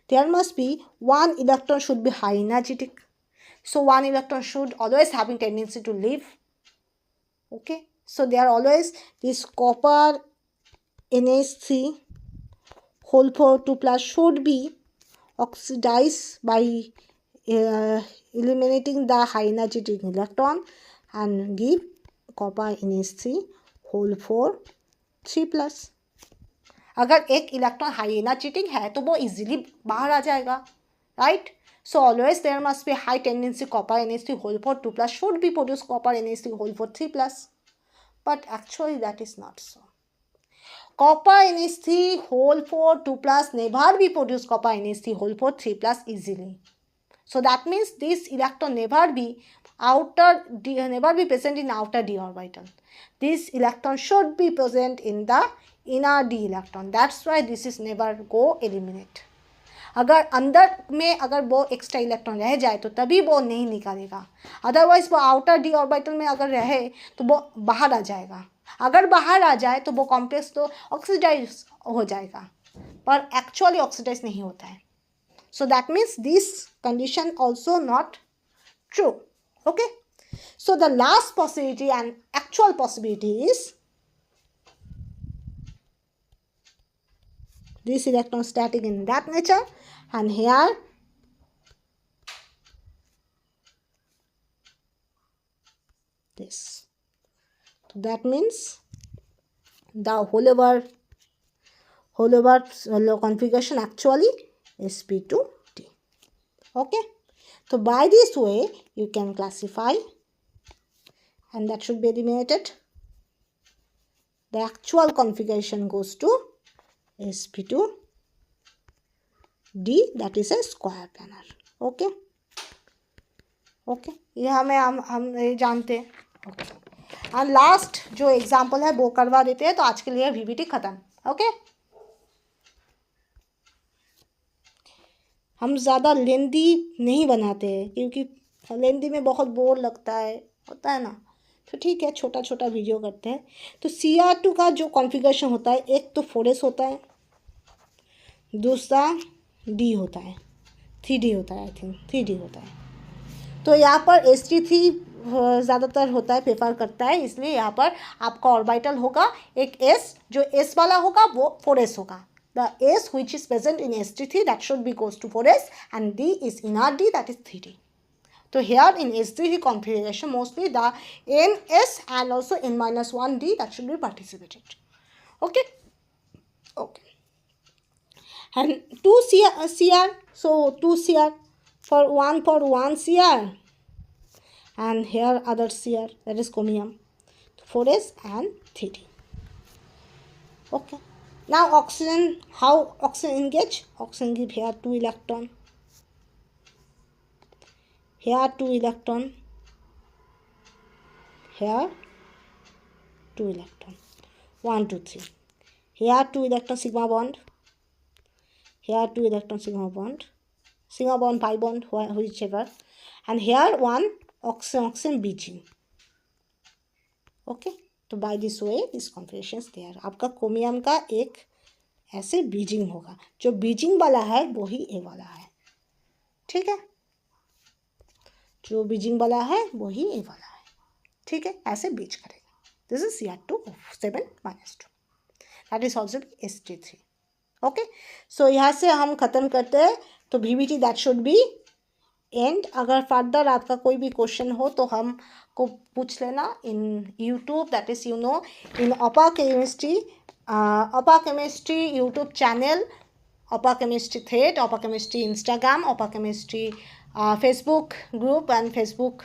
there must be one electron should be high energetic. So one electron should always having tendency to leave. Okay, so they are always this copper NH3 whole 4 2 plus should be oxidized by eliminating the high energetic electron and give copper NH3 whole 4 3 plus. अगर एक electron high energetic है तो वो easily बाहर आ जाएगा, right? So always there must be high tendency copper NH3 whole 4 2 plus should be produce copper NH3 whole 4 3 plus. But actually that is not so. Copper NH3 whole 4 2 plus never be produce copper NH3 whole 4 3 plus easily. So that means this electron never be present in outer d orbital. This electron should be present in the inner d electron. That's why this is never go eliminate. अगर अंदर में अगर वो extra electron रह जाए तो तभी वो नहीं निकालेगा, अदरवाइज वो आउटर डी ऑर्बिटल में अगर रहे तो वो बाहर आ जाएगा. अगर बाहर आ जाए तो वो कॉम्प्लेक्स तो ऑक्सीडाइज हो जाएगा, पर एक्चुअली ऑक्सीडाइज नहीं होता है. So that means this condition also not true. Okay. So the last possibility and actual possibility is this electron static in that nature, and here this. So that means the whole over configuration actually sp2d. Okay, so by this way you can classify, and that should be eliminated. The actual configuration goes to sp2d, that is a square planar. Okay, okay, ये हम जानते हैं. Okay, और last जो example है वो करवा देते हैं, तो आज के लिए VBT खत्म. ओके, हम ज़्यादा लेंदी नहीं बनाते हैं क्योंकि लेंदी में बहुत बोर लगता है, होता है ना, तो ठीक है छोटा छोटा वीडियो करते हैं. तो Cr2 का जो कॉन्फ़िगरेशन होता है, एक तो 4s होता है, दूसरा D होता है, 3D होता है, आई थिंक 3D होता है. तो यहाँ पर sp3 ज़्यादातर होता है, प्रेफर करता है, इसलिए यहाँ पर आपका ऑर्बिटल होगा एक s, जो s वाला होगा वो 4s होगा. The s which is present in sp3 that should be goes to 4s, and D is inner D, that is 3D. So here in sp3 configuration mostly the ns and also n-1d that should be participated. Okay, okay, and 2 Cr, so 2 Cr for one Cr, and here other Cr, that is chromium, 4s and 3D. Okay, now oxygen, how oxygen engage? Oxygen give here 2 electron, here 2 electron, here 2 electron, 1 2 3, here 2 electron sigma bond, here 2 electron sigma bond, pi bond, whichever, and here one oxygen bridging. Okay, तो by this way this configuration there, आपका chromium का एक ऐसे Beijing होगा, जो Beijing वाला है वही ए वाला है. ठीक है, जो बीजिंग वाला है वही ए वाला है. ठीक है, ऐसे बीज करेगा. This is Cr2 7-2, that is also sp3. Okay, so यहाँ से हम ख़त्म करते हैं. तो VBT that should be end अगर फर्दर आपका कोई भी क्वेश्चन हो तो हम को पूछ लेना इन यूट्यूब, दैट इज़ इन अपा केमिस्ट्री यूट्यूब चैनल, अपा केमिस्ट्री थ्रेड, अपा केमिस्ट्री इंस्टाग्राम, अपा chemistry Facebook group and Facebook.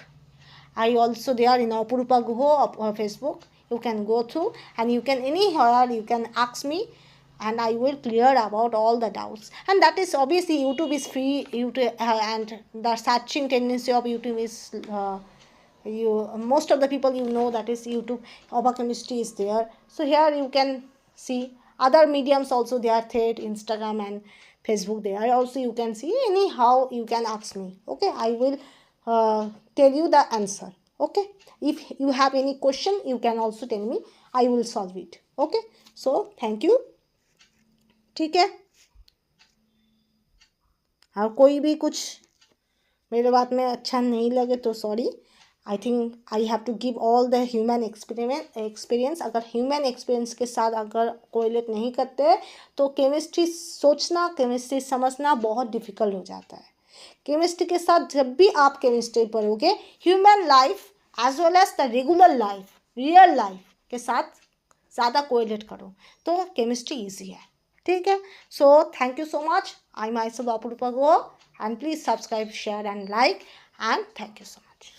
I also there in Apurupa Guho Facebook. You can go through and you can anyhow you can ask me and I will clear about all the doubts. And that is obviously YouTube is free. YouTube and the searching tendency of YouTube is you most of the people that is YouTube. Opa Chemistry is there. So here you can see other mediums also there, thread, Instagram and Facebook there also you can see. Anyhow you can ask me. Okay, I will tell you the answer. Okay, if you have any question you can also tell me, I will solve it. Okay, so thank you. ठीक है, और कोई भी कुछ मेरे बात में अच्छा नहीं लगे तो sorry. I think I have to give all the human experience. अगर ह्यूमन एक्सपीरियंस के साथ अगर कोरिलेट नहीं करते तो केमिस्ट्री सोचना, केमिस्ट्री समझना बहुत डिफ़िकल्ट हो जाता है. केमिस्ट्री के साथ जब भी आप केमिस्ट्री पढ़ोगे, human life as well as the regular life, real life के साथ ज़्यादा कोरिलेट करो तो केमिस्ट्री ईजी है. ठीक है, so thank you so much. I myself Apurupa Guho, and please subscribe, share and like, and thank you so much.